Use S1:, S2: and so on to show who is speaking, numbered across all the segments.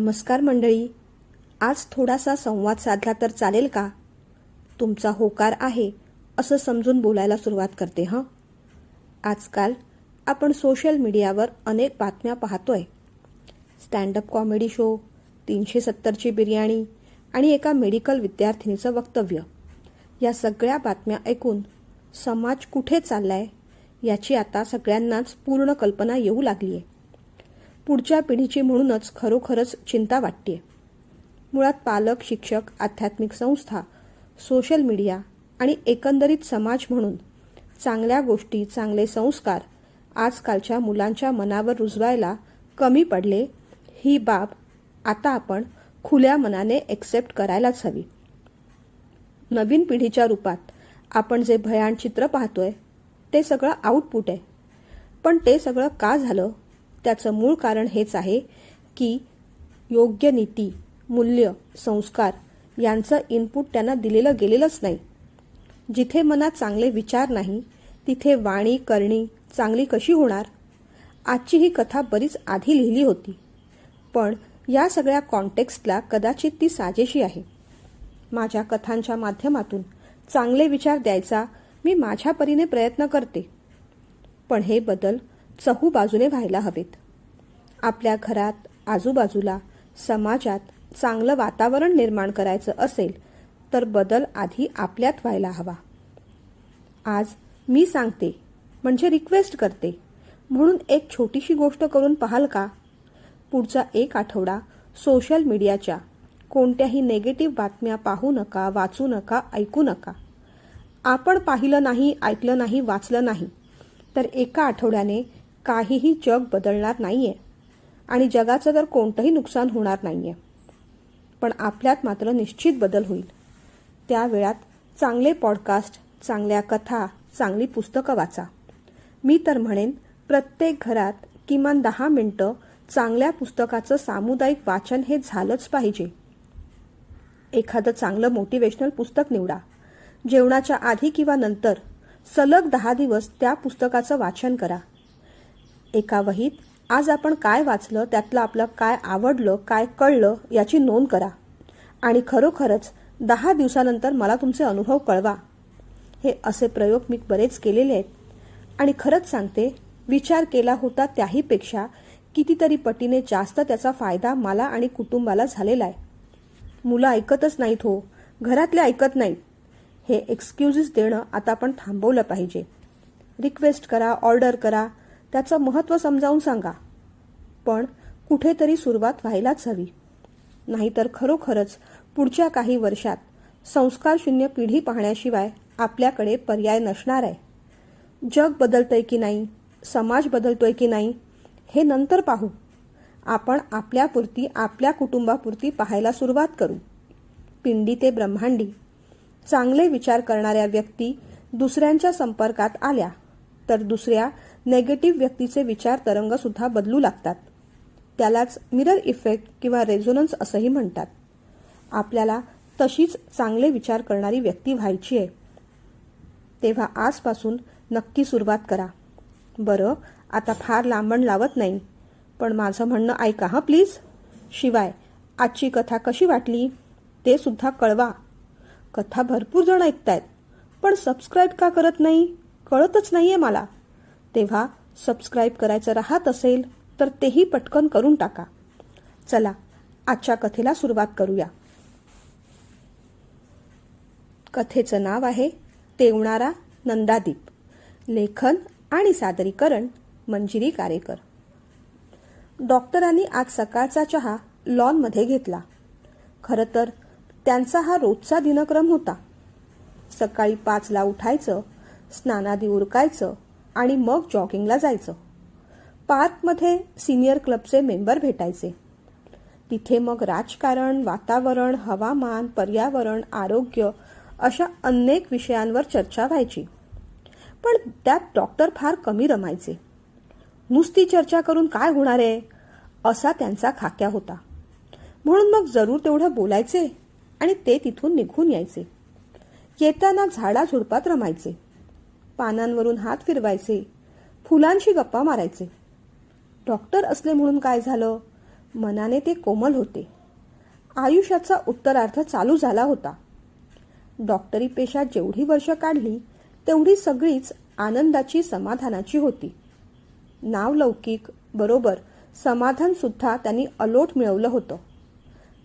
S1: नमस्कार मंडळी. आज थोडासा संवाद साधला तर चालेल का? तुमचा होकार आहे असं समजून बोलायला सुरुवात करते. आजकाल आपण सोशल मीडियावर अनेक बातम्या पाहतोय. स्टँडअप कॉमेडी शो, 370ची बिर्याणी आणि एका मेडिकल विद्यार्थिनीचं वक्तव्य. या सगळ्या बातम्या ऐकून समाज कुठे चाललाय याची आता सगळ्यांनाच पूर्ण कल्पना येऊ लागली आहे. पुढच्या पिढीची म्हणूनच खरोखरच चिंता वाटते. मुळात पालक, शिक्षक, आध्यात्मिक संस्था, सोशल मीडिया आणि एकंदरीत समाज म्हणून चांगल्या गोष्टी, चांगले संस्कार आजकालच्या मुलांच्या मनावर रुजवायला कमी पडले. ही बाब आता आपण खुल्या मनाने एक्सेप्ट करायलाच हवी. नवीन पिढीच्या रूपात आपण जे भयान चित्र पाहतोय ते सगळं आउटपुट आहे. पण ते सगळं का झालं त्याचं मूळ कारण हेच आहे की योग्य नीती, मूल्य, संस्कार यांचं इनपुट त्यांना दिलेलं गेलेलंच नाही. जिथे मनात चांगले विचार नाही तिथे वाणी करणी चांगली कशी होणार? आजची ही कथा बरीच आधी लिहिली होती, पण या सगळ्या कॉन्टेक्स्टला कदाचित ती साजेशी आहे. माझ्या कथांच्या माध्यमातून चांगले विचार द्यायचा मी माझ्या परीने प्रयत्न करते, पण हे बदल चहूबाजूने व्हायला हवेत. आपल्या घरात, आजूबाजूला, समाजात चांगलं वातावरण निर्माण करायचं असेल तर बदल आधी आपल्यात व्हायला हवा. आज मी सांगते म्हणजे रिक्वेस्ट करते म्हणून एक छोटीशी गोष्ट करून पाहाल का? पुढचा एक आठवडा सोशल मीडियाच्या कोणत्याही नेगेटिव्ह बातम्या पाहू नका, वाचू नका, ऐकू नका. आपण पाहिलं नाही, ऐकलं नाही, वाचलं नाही तर एका आठवड्याने काहीही जग बदलणार नाहीये आणि जगाचं तर कोणतंही नुकसान होणार नाहीये. पण आपल्यात मात्र निश्चित बदल होईल. त्या वेळात चांगले पॉडकास्ट, चांगल्या कथा, चांगली पुस्तकं वाचा. मी तर म्हणेन प्रत्येक घरात किमान 10 मिनिटं चांगल्या पुस्तकाचं सामुदायिक वाचन हे झालंच पाहिजे. एखादं चांगलं मोटिवेशनल पुस्तक निवडा. जेवणाच्या आधी किंवा नंतर सलग 10 दिवस त्या पुस्तकाचं वाचन करा. एका वहीत आज आपण काय वाचलं, त्यातलं आपलं काय आवडलं, काय कळलं याची नोंद करा आणि खरोखरच 10 दिवसानंतर मला तुमचे अनुभव कळवा. हे असे प्रयोग मी बरेच केलेले आहेत आणि खरंच सांगते, विचार केला होता त्याहीपेक्षा कितीतरी पटीने जास्त त्याचा फायदा मला आणि कुटुंबाला झालेला आहे. मुलं ऐकतच नाहीत हो, घरातले ऐकत नाहीत. हे एक्सक्युजेस देणं आता आपण थांबवलं पाहिजे. रिक्वेस्ट करा, ऑर्डर करा, त्याचं महत्त्व समजावून सांगा, पण कुठेतरी सुरुवात व्हायलाच हवी. नाहीतर खरोखरच पुढच्या काही वर्षात संस्कारशून्य पिढी पाहण्याशिवाय आपल्याकडे पर्याय नसणार आहे. जग बदलतंय की नाही, समाज बदलतोय की नाही हे नंतर पाहू. आपण आपल्यापुरती, आपल्या कुटुंबापुरती पाहायला सुरुवात करू. पिंडी ते ब्रह्मांडी. चांगले विचार करणाऱ्या व्यक्ती दुसऱ्यांच्या संपर्कात आल्या तर दुसऱ्या नेगेटिव्ह व्यक्तीचे विचार तरंग सुद्धा बदलू लागतात. त्यालाच मिरर इफेक्ट किंवा रेझोनन्स असंही म्हणतात. आपल्याला तशीच चांगले विचार करणारी व्यक्ती व्हायची आहे. तेव्हा आजपासून नक्की सुरुवात करा. बरं, आता फार लांबण लावत नाही, पण माझं म्हणणं ऐका प्लीज. शिवाय आजची कथा कशी वाटली ते सुद्धा कळवा. कथा भरपूर जण ऐकतायत, पण सबस्क्राईब का करत नाही कळतच नाहीये मला. तेव्हा सबस्क्राईब करायचं राहत असेल तर तेही पटकन करून टाका. चला आजच्या कथेला सुरुवात करूया. कथेचं नाव आहे तेवणारा नंदादीप. लेखन आणि सादरीकरण मंजिरी कारेकर. डॉक्टरांनी आज सकाळचा चहा लॉनमध्ये घेतला. खरं तर त्यांचा हा रोजचा दिनक्रम होता. सकाळी 5ला उठायचं, स्नानादी उरकायचं आणि मग जॉगिंगला जायचं. पार्कमध्ये सिनियर क्लबचे मेंबर भेटायचे. तिथे मग राजकारण, वातावरण, हवामान, पर्यावरण, आरोग्य अशा अनेक विषयांवर चर्चा व्हायची. पण त्यात डॉक्टर फार कमी रमायचे. नुसती चर्चा करून काय होणार आहे असा त्यांचा खाक्या होता. म्हणून मग जरूर तेवढं बोलायचे आणि ते तिथून निघून यायचे. येताना झाडाझुडपात रमायचे. पानांवरून हात फिरवायचे, फुलांशी गप्पा मारायचे. डॉक्टर असले म्हणून काय झालं, मनाने ते कोमल होते. आयुष्याचा उत्तरार्ध चालू झाला होता. डॉक्टरी पेशात जेवढी वर्ष काढली तेवढी सगळीच आनंदाची, समाधानाची होती. नावलौकिक बरोबर समाधान सुद्धा त्यांनी अलोट मिळवलं होतं.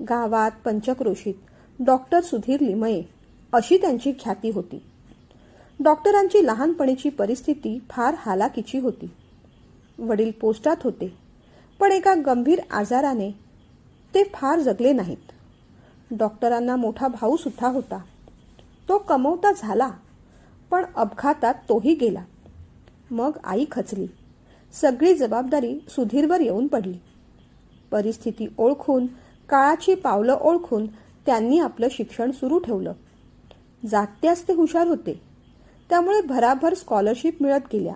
S1: गावात पंचक्रोशीत डॉक्टर सुधीर लिमये अशी त्यांची ख्याती होती. डॉक्टरांची लहानपणीची परिस्थिती फार हालाकीची होती. वडील पोस्टात होते, पण एका गंभीर आजाराने ते फार जगले नाहीत. डॉक्टरांना मोठा भाऊ सुद्धा होता. तो कमवता झाला, पण अपघातात तोही गेला. मग आई खचली. सगळी जबाबदारी सुधीरवर येऊन पडली. परिस्थिती ओळखून, काळाची पावलं ओळखून त्यांनी आपलं शिक्षण सुरू ठेवलं. जात्याच ते हुशार होते, त्यामुळे भराभर स्कॉलरशिप मिळत गेल्या.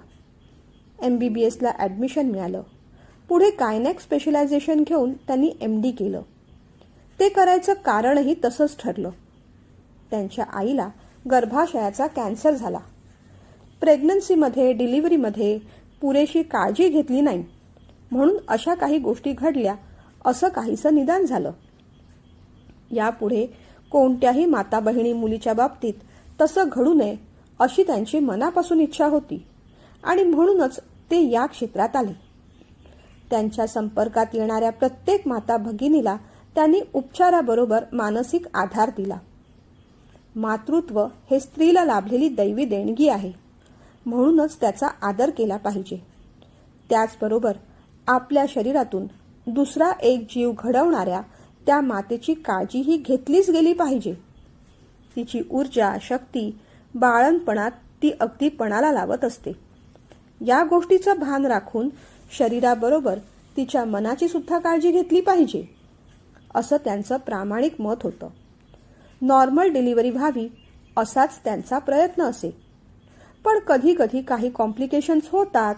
S1: MBBSला ॲडमिशन मिळालं. पुढे गायनेक स्पेशलायझेशन घेऊन त्यांनी MD केलं. ते करायचं कारणही तसंच ठरलं. त्यांच्या आईला गर्भाशयाचा कॅन्सर झाला. प्रेग्नन्सीमध्ये, डिलिव्हरीमध्ये पुरेशी काळजी घेतली नाही, म्हणून अशा काही गोष्टी घडल्या असं काहीसं निदान झालं. यापुढे कोणत्याही माता बहिणी मुलीच्या बाबतीत तसं घडू नये अशी त्यांची मनापासून इच्छा होती आणि म्हणूनच ते या क्षेत्रात आले. त्यांच्या संपर्कात येणाऱ्या प्रत्येक माता भगिनीला त्यांनी उपचाराबरोबर मानसिक आधार दिला. मातृत्व हे स्त्रीला लाभलेली दैवी देणगी आहे, म्हणूनच त्याचा आदर केला पाहिजे. त्याचबरोबर आपल्या शरीरातून दुसरा एक जीव घडवणाऱ्या त्या मातेची काळजीही घेतलीच गेली पाहिजे. तिची ऊर्जा, शक्ती बाळंतपणात ती अगदी पणाला लावत असते. या गोष्टीचं भान राखून शरीराबरोबर तिच्या मनाची सुद्धा काळजी घेतली पाहिजे, असं त्यांचं प्रामाणिक मत होतं. नॉर्मल डिलिव्हरी व्हावी असाच त्यांचा प्रयत्न असे. पण कधी कधी काही कॉम्प्लिकेशन्स होतात.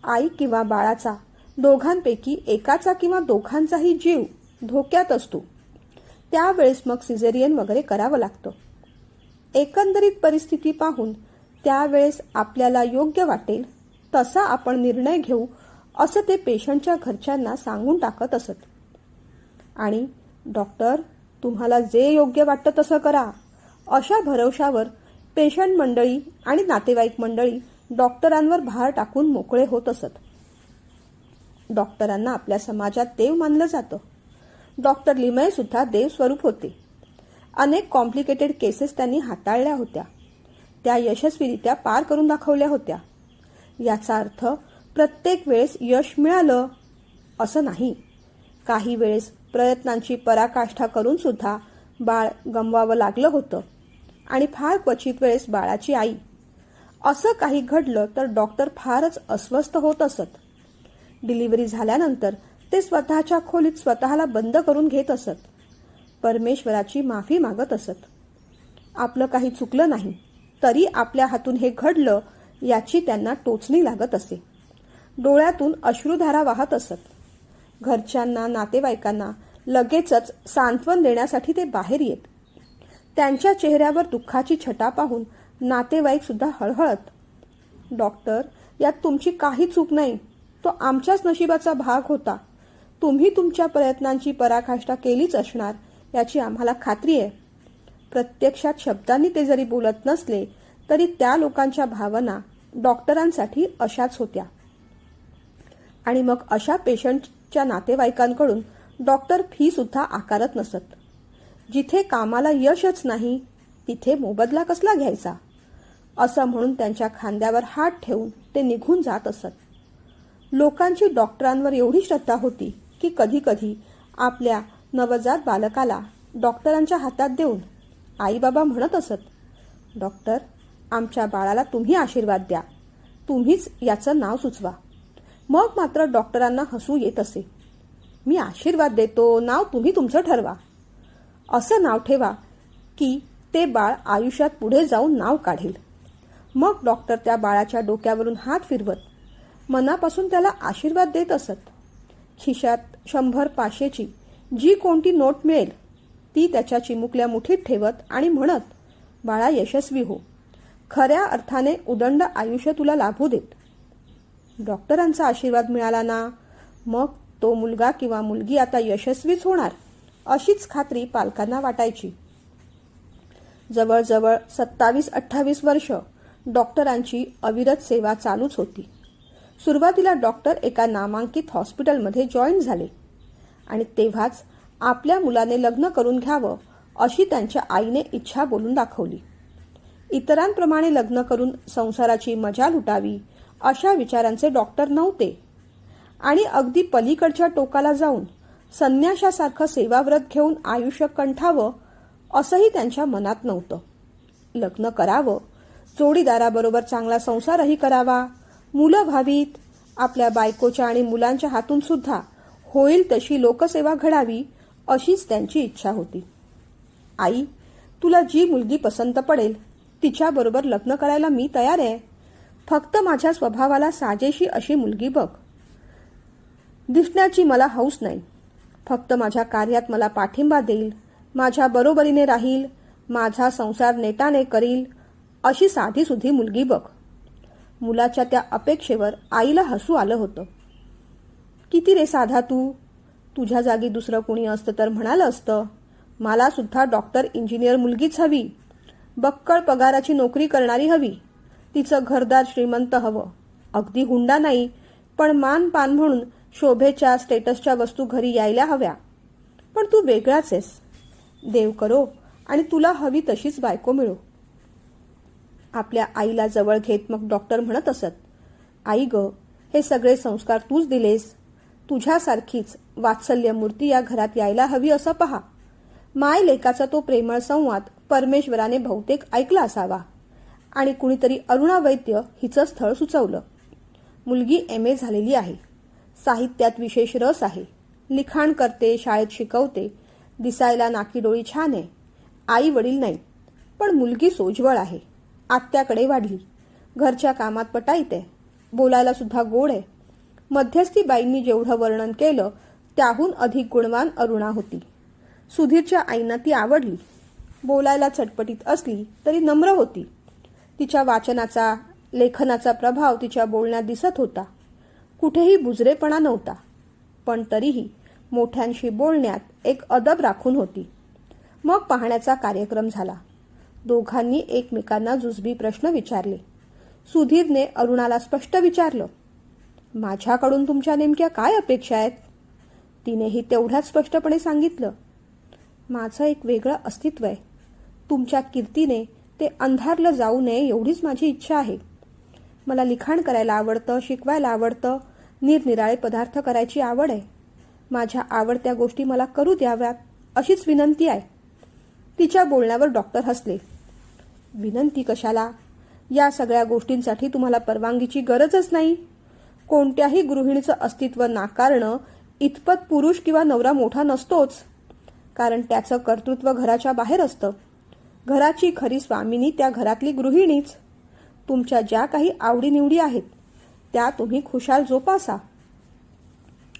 S1: आई किंवा बाळाचा, दोघांपैकी एकाचा किंवा दोघांचाही जीव धोक्यात असतो. त्यावेळेस मग सिझेरियन वगैरे करावं लागतं. एकंदरीत परिस्थिती पाहून त्यावेळेस आपल्याला योग्य वाटेल तसा आपण निर्णय घेऊ असं ते पेशंटच्या घरच्यांना सांगून टाकत असत. आणि डॉक्टर, तुम्हाला जे योग्य वाटतं तसं करा, अशा भरवशावर पेशंट मंडळी आणि नातेवाईक मंडळी डॉक्टरांवर भार टाकून मोकळे होत असत. डॉक्टरांना आपल्या समाजात देव मानलं जातं. डॉक्टर लिमये सुद्धा देवस्वरूप होते. अनेक कॉम्प्लिकेटेड केसेस त्यांनी हाताळल्या होत्या. त्या यशस्वीरित्या पार करून दाखवल्या होत्या. याचा अर्थ प्रत्येक वेळेस यश मिळालं असं नाही. काही वेळेस प्रयत्नांची पराकाष्ठा करून सुद्धा बाळ गमवावं लागलं होतं. आणि फार क्वचित वेळेस बाळाची आई. असं काही घडलं तर डॉक्टर फारच अस्वस्थ होत असत. डिलिव्हरी झाल्यानंतर ते स्वतःच्या खोलीत स्वतःला बंद करून घेत असत. परमेश्वराची माफी मागत असत. आपलं काही चुकलं नाही तरी आपल्या हातून हे घडलं याची त्यांना टोचणी लागत असे. डोळ्यातून अश्रुधारा वाहत असत. घरच्यांना, नातेवाईकांना लगेचच सांत्वन देण्यासाठी ते बाहेर येत. त्यांच्या चेहऱ्यावर दुःखाची छटा पाहून नातेवाईक सुद्धा हळहळत. डॉक्टर, यात तुमची काही चूक नाही. तो आमच्याच नशिबाचा भाग होता. तुम्ही तुमच्या प्रयत्नांची पराकाष्ठा केलीच असणार याची आम्हाला खात्री आहे. प्रत्यक्षात शब्दांनी ते जरी बोलत नसले तरी त्या लोकांच्या भावना डॉक्टरांसाठी अशाच होत्या. आणि मग अशा पेशंटच्या नातेवाईकांकडून डॉक्टर फी सुद्धा आकारत नसत. जिथे कामाला यशच नाही तिथे मोबदला कसला घ्यायचा असं म्हणून त्यांच्या खांद्यावर हात ठेवून ते निघून जात असत. लोकांची डॉक्टरांवर एवढी श्रद्धा होती की कधी कधी आपल्या नवजात बालकाला डॉक्टरांच्या हातात देऊन आईबाबा म्हणत असत, डॉक्टर, आमच्या बाळाला तुम्ही आशीर्वाद द्या, तुम्हीच याचं नाव सुचवा. मग मात्र डॉक्टरांना हसू येत असे. मी आशीर्वाद देतो, नाव तुम्ही तुमचं ठरवा. असं नाव ठेवा की ते बाळ आयुष्यात पुढे जाऊन नाव काढेल. मग डॉक्टर त्या बाळाच्या डोक्यावरून हात फिरवत मनापासून त्याला आशीर्वाद देत असत. खिशात 100-500ची जी कोणती नोट मिळेल ती त्याच्या चिमुकल्या मुठीत ठेवत आणि म्हणत, बाळा यशस्वी हो, खऱ्या अर्थाने उदंड आयुष्य तुला लाभू देत. डॉक्टरांचा आशीर्वाद मिळाला ना, मग तो मुलगा किंवा मुलगी आता यशस्वीच होणार अशीच खात्री पालकांना वाटायची. जवळजवळ 27-28 वर्ष डॉक्टरांची अविरत सेवा चालूच होती. सुरुवातीला डॉक्टर एका नामांकित हॉस्पिटलमध्ये जॉईन झाले आणि तेव्हाच आपल्या मुलाने लग्न करून घ्यावं अशी त्यांच्या आईने इच्छा बोलून दाखवली. इतरांप्रमाणे लग्न करून संसाराची मजा लुटावी अशा विचारांचे डॉक्टर नव्हते आणि अगदी पलीकडच्या टोकाला जाऊन संन्याशासारखं सेवाव्रत घेऊन आयुष्य कंठावं असंही त्यांच्या मनात नव्हतं. लग्न करावं, जोडीदाराबरोबर चांगला संसारही करावा, मुलं व्हावीत, आपल्या बायकोच्या आणि मुलांच्या हातून सुद्धा होईल तशी लोकसेवा घडावी अशीच त्यांची इच्छा होती. आई, तुला जी मुलगी पसंत पडेल तिच्याबरोबर लग्न करायला मी तयार आहे. फक्त माझ्या स्वभावाला साजेशी अशी मुलगी बघ. दिसण्याची मला हौस नाही. फक्त माझ्या कार्यात मला पाठिंबा देईल, माझ्या बरोबरीने राहील, माझा संसार नेटाने करील अशी साधीसुधी मुलगी बघ. मुलाच्या त्या अपेक्षेवर आईला हसू आलं होतं. किती रे साधा तू. तुझ्या जागी दुसरं कोणी असतं तर म्हणालं असतं, मला सुद्धा डॉक्टर इंजिनियर मुलगीच हवी, बक्कळ पगाराची नोकरी करणारी हवी, तिचं घरदार श्रीमंत हवं, अगदी हुंडा नाही पण मान पान म्हणून शोभेच्या स्टेटसच्या वस्तू घरी यायला हव्या. पण तू वेगळाच आहेस. देव करो आणि तुला हवी तशीच बायको मिळो. आपल्या आईला जवळ घेत मग डॉक्टर म्हणत असत, आई ग, हे सगळे संस्कार तूच दिलेस. तुझ्यासारखीच वात्सल्य मूर्ती या घरात यायला हवी असं पहा. माय लेकाचा तो प्रेमळ संवाद परमेश्वराने बहुतेक ऐकला असावा आणि कुणीतरी अरुणा वैद्य हिचं स्थळ सुचवलं. मुलगी MA झालेली आहे, साहित्यात विशेष रस आहे, लिखाण करते, शाळेत शिकवते, दिसायला नाकीडोळी छान आहे, आई वडील नाही, पण मुलगी सोज्वळ आहे, आत्याकडे वाढली, घरच्या कामात पटाईत, बोलायला सुद्धा गोड आहे. मध्यस्थी बाईंनी जेवढं वर्णन केलं त्याहून अधिक गुणवान अरुणा होती. सुधीरच्या आईंना ती आवडली. बोलायला चटपटीत असली तरी नम्र होती. तिच्या वाचनाचा, लेखनाचा प्रभाव तिच्या बोलण्यात दिसत होता. कुठेही बुजरेपणा नव्हता, पण तरीही मोठ्यांशी बोलण्यात एक अदब राखून होती. मग पाहण्याचा कार्यक्रम झाला. दोघांनी एकमेकांना जुजबी प्रश्न विचारले. सुधीरने अरुणाला स्पष्ट विचारलं, माझ्याकडून तुमच्या नेमक्या काय अपेक्षा आहेत? तिनेही तेवढ्याच स्पष्टपणे सांगितलं, माझं एक वेगळं अस्तित्व आहे. तुमच्या कीर्तीने ते अंधारलं जाऊ नये एवढीच माझी इच्छा आहे. मला लिखाण करायला आवडतं, शिकवायला आवडतं, निरनिराळे पदार्थ करायची आवड आहे. माझ्या आवडत्या गोष्टी मला करू द्याव्यात अशीच विनंती आहे. तिच्या बोलण्यावर डॉक्टर हसले. विनंती कशाला? या सगळ्या गोष्टींसाठी तुम्हाला परवानगीची गरजच नाही. कोणत्याही गृहिणीचं अस्तित्व नाकारणं इतपत पुरुष किंवा नवरा मोठा नसतोच, कारण त्याचं कर्तृत्व घराच्या बाहेर असतं. घराची खरी स्वामिनी त्या घरातली गृहिणीच. तुमच्या ज्या काही आवडीनिवडी आहेत त्या तुम्ही खुशाल जोपासा.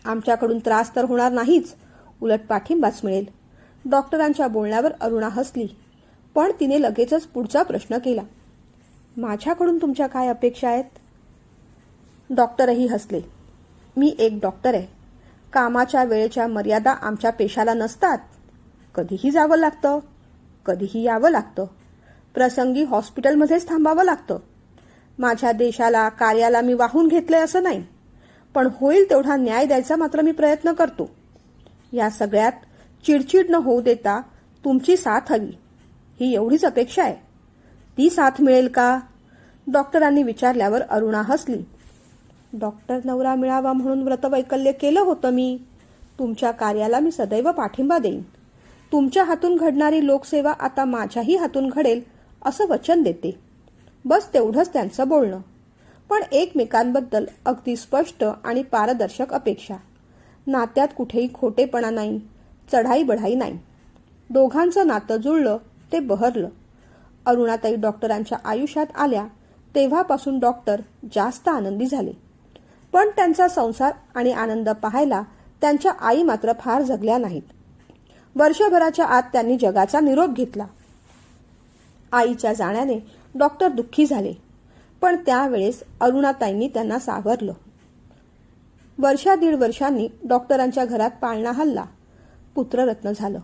S1: आमच्याकडून त्रास तर होणार नाहीच, उलट पाठिंबाच मिळेल. डॉक्टरांच्या बोलण्यावर अरुणा हसली, पण तिने लगेचच पुढचा प्रश्न केला, माझ्याकडून तुमच्या काय अपेक्षा आहेत? डॉक्टरही हसले. मी एक डॉक्टर आहे. कामाच्या वेळेच्या मर्यादा आमच्या पेशाला नसतात. कधीही जावं लागतं, कधीही यावं लागतं. प्रसंगी हॉस्पिटलमध्येच थांबावं लागतं. माझ्या देशाला, कार्याला मी वाहून घेतलंय असं नाही, पण होईल तेवढा न्याय द्यायचा मात्र मी प्रयत्न करतो. या सगळ्यात चिडचिड न होऊ देता तुमची साथ हवी, ही एवढीच अपेक्षा आहे. ती साथ मिळेल का? डॉक्टरांनी विचारल्यावर अरुणा हसली. डॉक्टर नवरा मिळावा म्हणून व्रतवैकल्य केलं होतं मी. तुमच्या कार्याला मी सदैव पाठिंबा देईन. तुमच्या हातून घडणारी लोकसेवा आता माझ्याही हातून घडेल असं वचन देते. बस तेवढंच त्यांचं बोलणं, पण एकमेकांबद्दल अगदी स्पष्ट आणि पारदर्शक अपेक्षा. नात्यात कुठेही खोटेपणा नाही, चढाई बढाई नाही. दोघांचं नातं जुळलं ते बहरलं. अरुणाताई डॉक्टरांच्या आयुष्यात आल्या तेव्हापासून डॉक्टर जास्त आनंदी झाले. पण त्यांचा संसार आणि आनंद पाहायला त्यांच्या आई मात्र फार जगल्या नाहीत. वर्षभराच्या आत त्यांनी जगाचा निरोप घेतला. आईच्या जाण्याने डॉक्टर दुःखी झाले, पण त्यावेळेस अरुणाताईंनी त्यांना सावरलं. वर्षा दीड वर्षांनी डॉक्टरांच्या घरात पाळणा हल्ला. पुत्ररत्न झालं.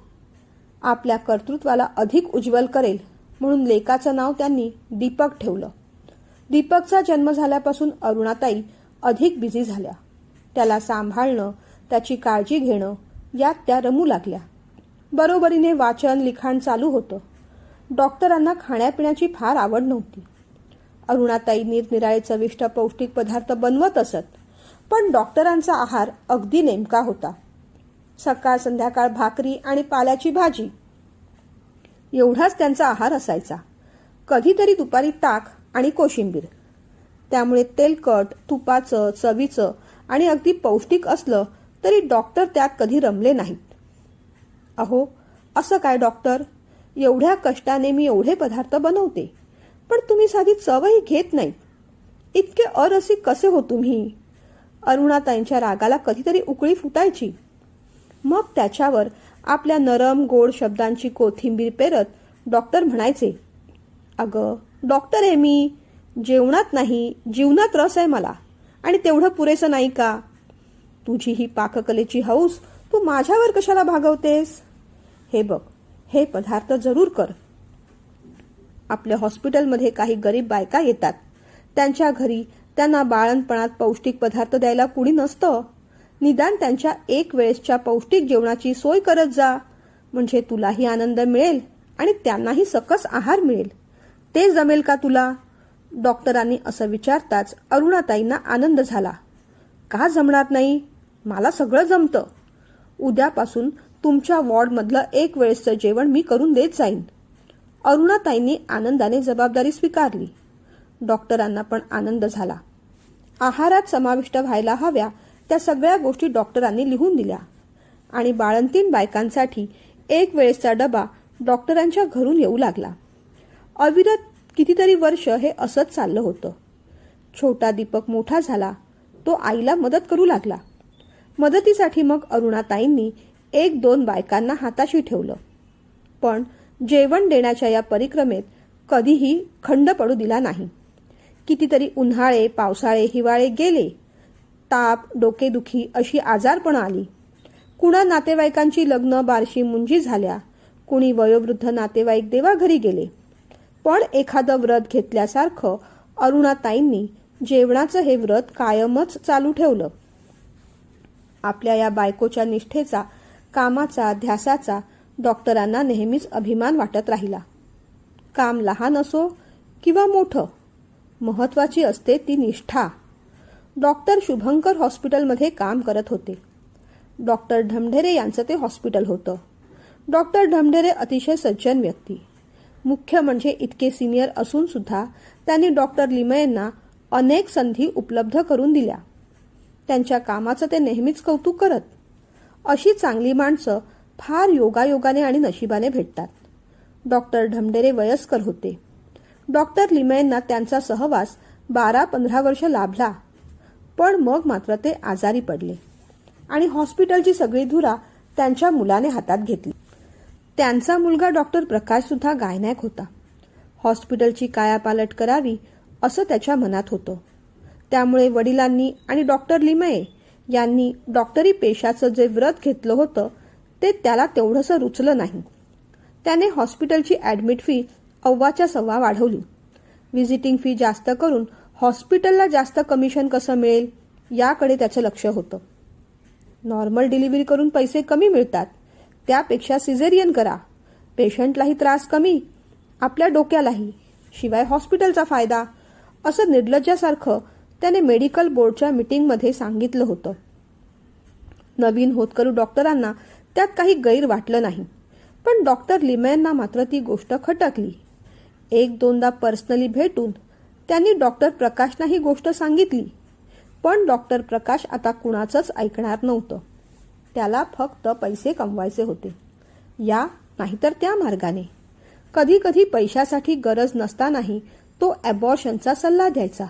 S1: आपल्या कर्तृत्वाला अधिक उज्ज्वल करेल म्हणून लेकाचं नाव त्यांनी दीपक ठेवलं. दीपकचा जन्म झाल्यापासून अरुणाताई अधिक बिझी झाल्या. त्याला सांभाळणं, त्याची काळजी घेणं यात त्या रमू लागल्या. बरोबरीने वाचन लिखाण चालू होतं. डॉक्टरांना खाण्यापिण्याची फार आवड नव्हती. अरुणाताई निरनिराळे चविष्ट पौष्टिक पदार्थ बनवत असत, पण डॉक्टरांचा आहार अगदी नेमका होता. सकाळ संध्याकाळ भाकरी आणि पाल्याची भाजी एवढाच त्यांचा आहार असायचा. कधीतरी दुपारी ताक आणि कोशिंबीर. त्यामुळे तेलकट, तुपाचं, चवीचं आणि अगदी पौष्टिक असलं तरी डॉक्टर त्यात कधी रमले नाहीत. अहो, असं काय डॉक्टर, एवढ्या कष्टाने मी एवढे पदार्थ बनवते, पण तुम्ही साधी चवही घेत नाहीत. इतके अरसिक कसे हो तुम्ही? अरुणाताईंच्या रागाला कधीतरी उकळी फुटायची. मग त्याच्यावर आपल्या नरम गोड शब्दांची कोथिंबीर पेरत डॉक्टर म्हणायचे, अगं डॉक्टर आहे मी, जेवणात नाही जीवनात रस आहे मला, आणि तेवढं पुरेसं नाही का? तुझी ही पाककलेची हौस तू माझ्यावर कशाला भागवतेस? हे बघ, हे पदार्थ जरूर कर. आपल्या हॉस्पिटलमध्ये काही गरीब बायका येतात. त्यांच्या घरी त्यांना बाळणपणात पौष्टिक पदार्थ द्यायला कुणी नसतं. निदान त्यांच्या एक वेळेसच्या पौष्टिक जेवणाची सोय करत जा, म्हणजे तुलाही आनंद मिळेल आणि त्यांनाही सकस आहार मिळेल. ते जमेल का तुला? डॉक्टरांनी असं विचारताच अरुणाताईंना आनंद झाला. का जमणार नाही? मला सगळं जमतं. उद्यापासून तुमच्या वॉर्डमधलं एक वेळेसचं जेवण मी करून देत जाईन. अरुणाताईंनी आनंदाने जबाबदारी स्वीकारली. डॉक्टरांना पण आनंद झाला. आहारात समाविष्ट व्हायला हव्या त्या सगळ्या गोष्टी डॉक्टरांनी लिहून दिल्या आणि बाळंतीण बायकांसाठी एक वेळेसचा डबा डॉक्टरांच्या घरून येऊ लागला. अविरत कितीतरी वर्ष हे असंच चाललं होतं. छोटा दीपक मोठा झाला. तो आईला मदत करू लागला. मदतीसाठी मग अरुणाताईंनी एक दोन बायकांना हाताशी ठेवलं. पण जेवण देण्याच्या या परिक्रमेत कधीही खंड पडू दिला नाही. कितीतरी उन्हाळे, पावसाळे, हिवाळे गेले. ताप, डोकेदुखी अशी आजारपणं आली. कुणा नातेवाईकांची लग्न, बारशी, मुंजी झाल्या. कुणी वयोवृद्ध नातेवाईक देवाघरी गेले. पण एखादं व्रत घेतल्यासारखं अरुणाताईंनी जेवणाचं हे व्रत कायमच चालू ठेवलं. आपल्या या बायकोच्या निष्ठेचा, कामाचा, ध्यासाचा डॉक्टरांना नेहमीच अभिमान वाटत राहिला. काम लहान असो किंवा मोठं, महत्वाची असते ती निष्ठा. डॉक्टर शुभंकर हॉस्पिटलमध्ये काम करत होते. डॉक्टर ढमढेरे यांचं ते हॉस्पिटल होतं. डॉक्टर ढमढेरे अतिशय सज्जन व्यक्ती. मुख्य म्हणजे इतके सिनियर असून सुद्धा त्यांनी डॉक्टर लिमयेंना अनेक संधी उपलब्ध करून दिल्या. त्यांच्या कामाचं ते नेहमीच कौतुक करत. अशी चांगली माणसं फार योगायोगाने आणि नशिबाने भेटतात. डॉक्टर ढमढेरे वयस्कर होते. डॉक्टर लिमयेंना त्यांचा सहवास 12-15 वर्ष लाभला. पण मग मात्र ते आजारी पडले आणि हॉस्पिटलची सगळी धुरा त्यांच्या मुलाने हातात घेतली. त्यांचा मुलगा डॉक्टर प्रकाश सुद्धा गायनॅक होता. हॉस्पिटलची कायापालट करावी असं त्याच्या मनात होतं. त्यामुळे वडिलांनी आणि डॉक्टर लिमये यांनी डॉक्टरी पेशाचं जे व्रत घेतलं होतं ते त्याला तेवढंसं रुचलं नाही. त्याने हॉस्पिटलची ॲडमिट फी 1.25 वाढवली. व्हिजिटिंग फी जास्त करून हॉस्पिटलला जास्त कमिशन कसं मिळेल याकडे त्याचं लक्ष होतं. नॉर्मल डिलिव्हरी करून पैसे कमी मिळतात, त्यापेक्षा सिझेरियन करा. पेशंटलाही त्रास कमी, आपल्या डोक्यालाही, शिवाय हॉस्पिटलचा फायदा, असं निर्लज्जासारखं त्याने मेडिकल बोर्डच्या मीटिंगमध्ये सांगितलं होतं. नवीन होतकरू डॉक्टरांना त्यात काही गैर वाटलं नाही. पण डॉक्टर लिमयेंना मात्र ती गोष्ट खटकली. एक दोनदा पर्सनली भेटून त्यांनी डॉक्टर प्रकाशना ही गोष्ट सांगितली. पण डॉक्टर प्रकाश आता कुणाचंच ऐकणार नव्हतं. त्याला फक्त पैसे कमवायचे होते, या नाहीतर त्या मार्गाने. कधी कधी पैशासाठी गरज नसतानाही तो ॲबॉर्शनचा सल्ला द्यायचा.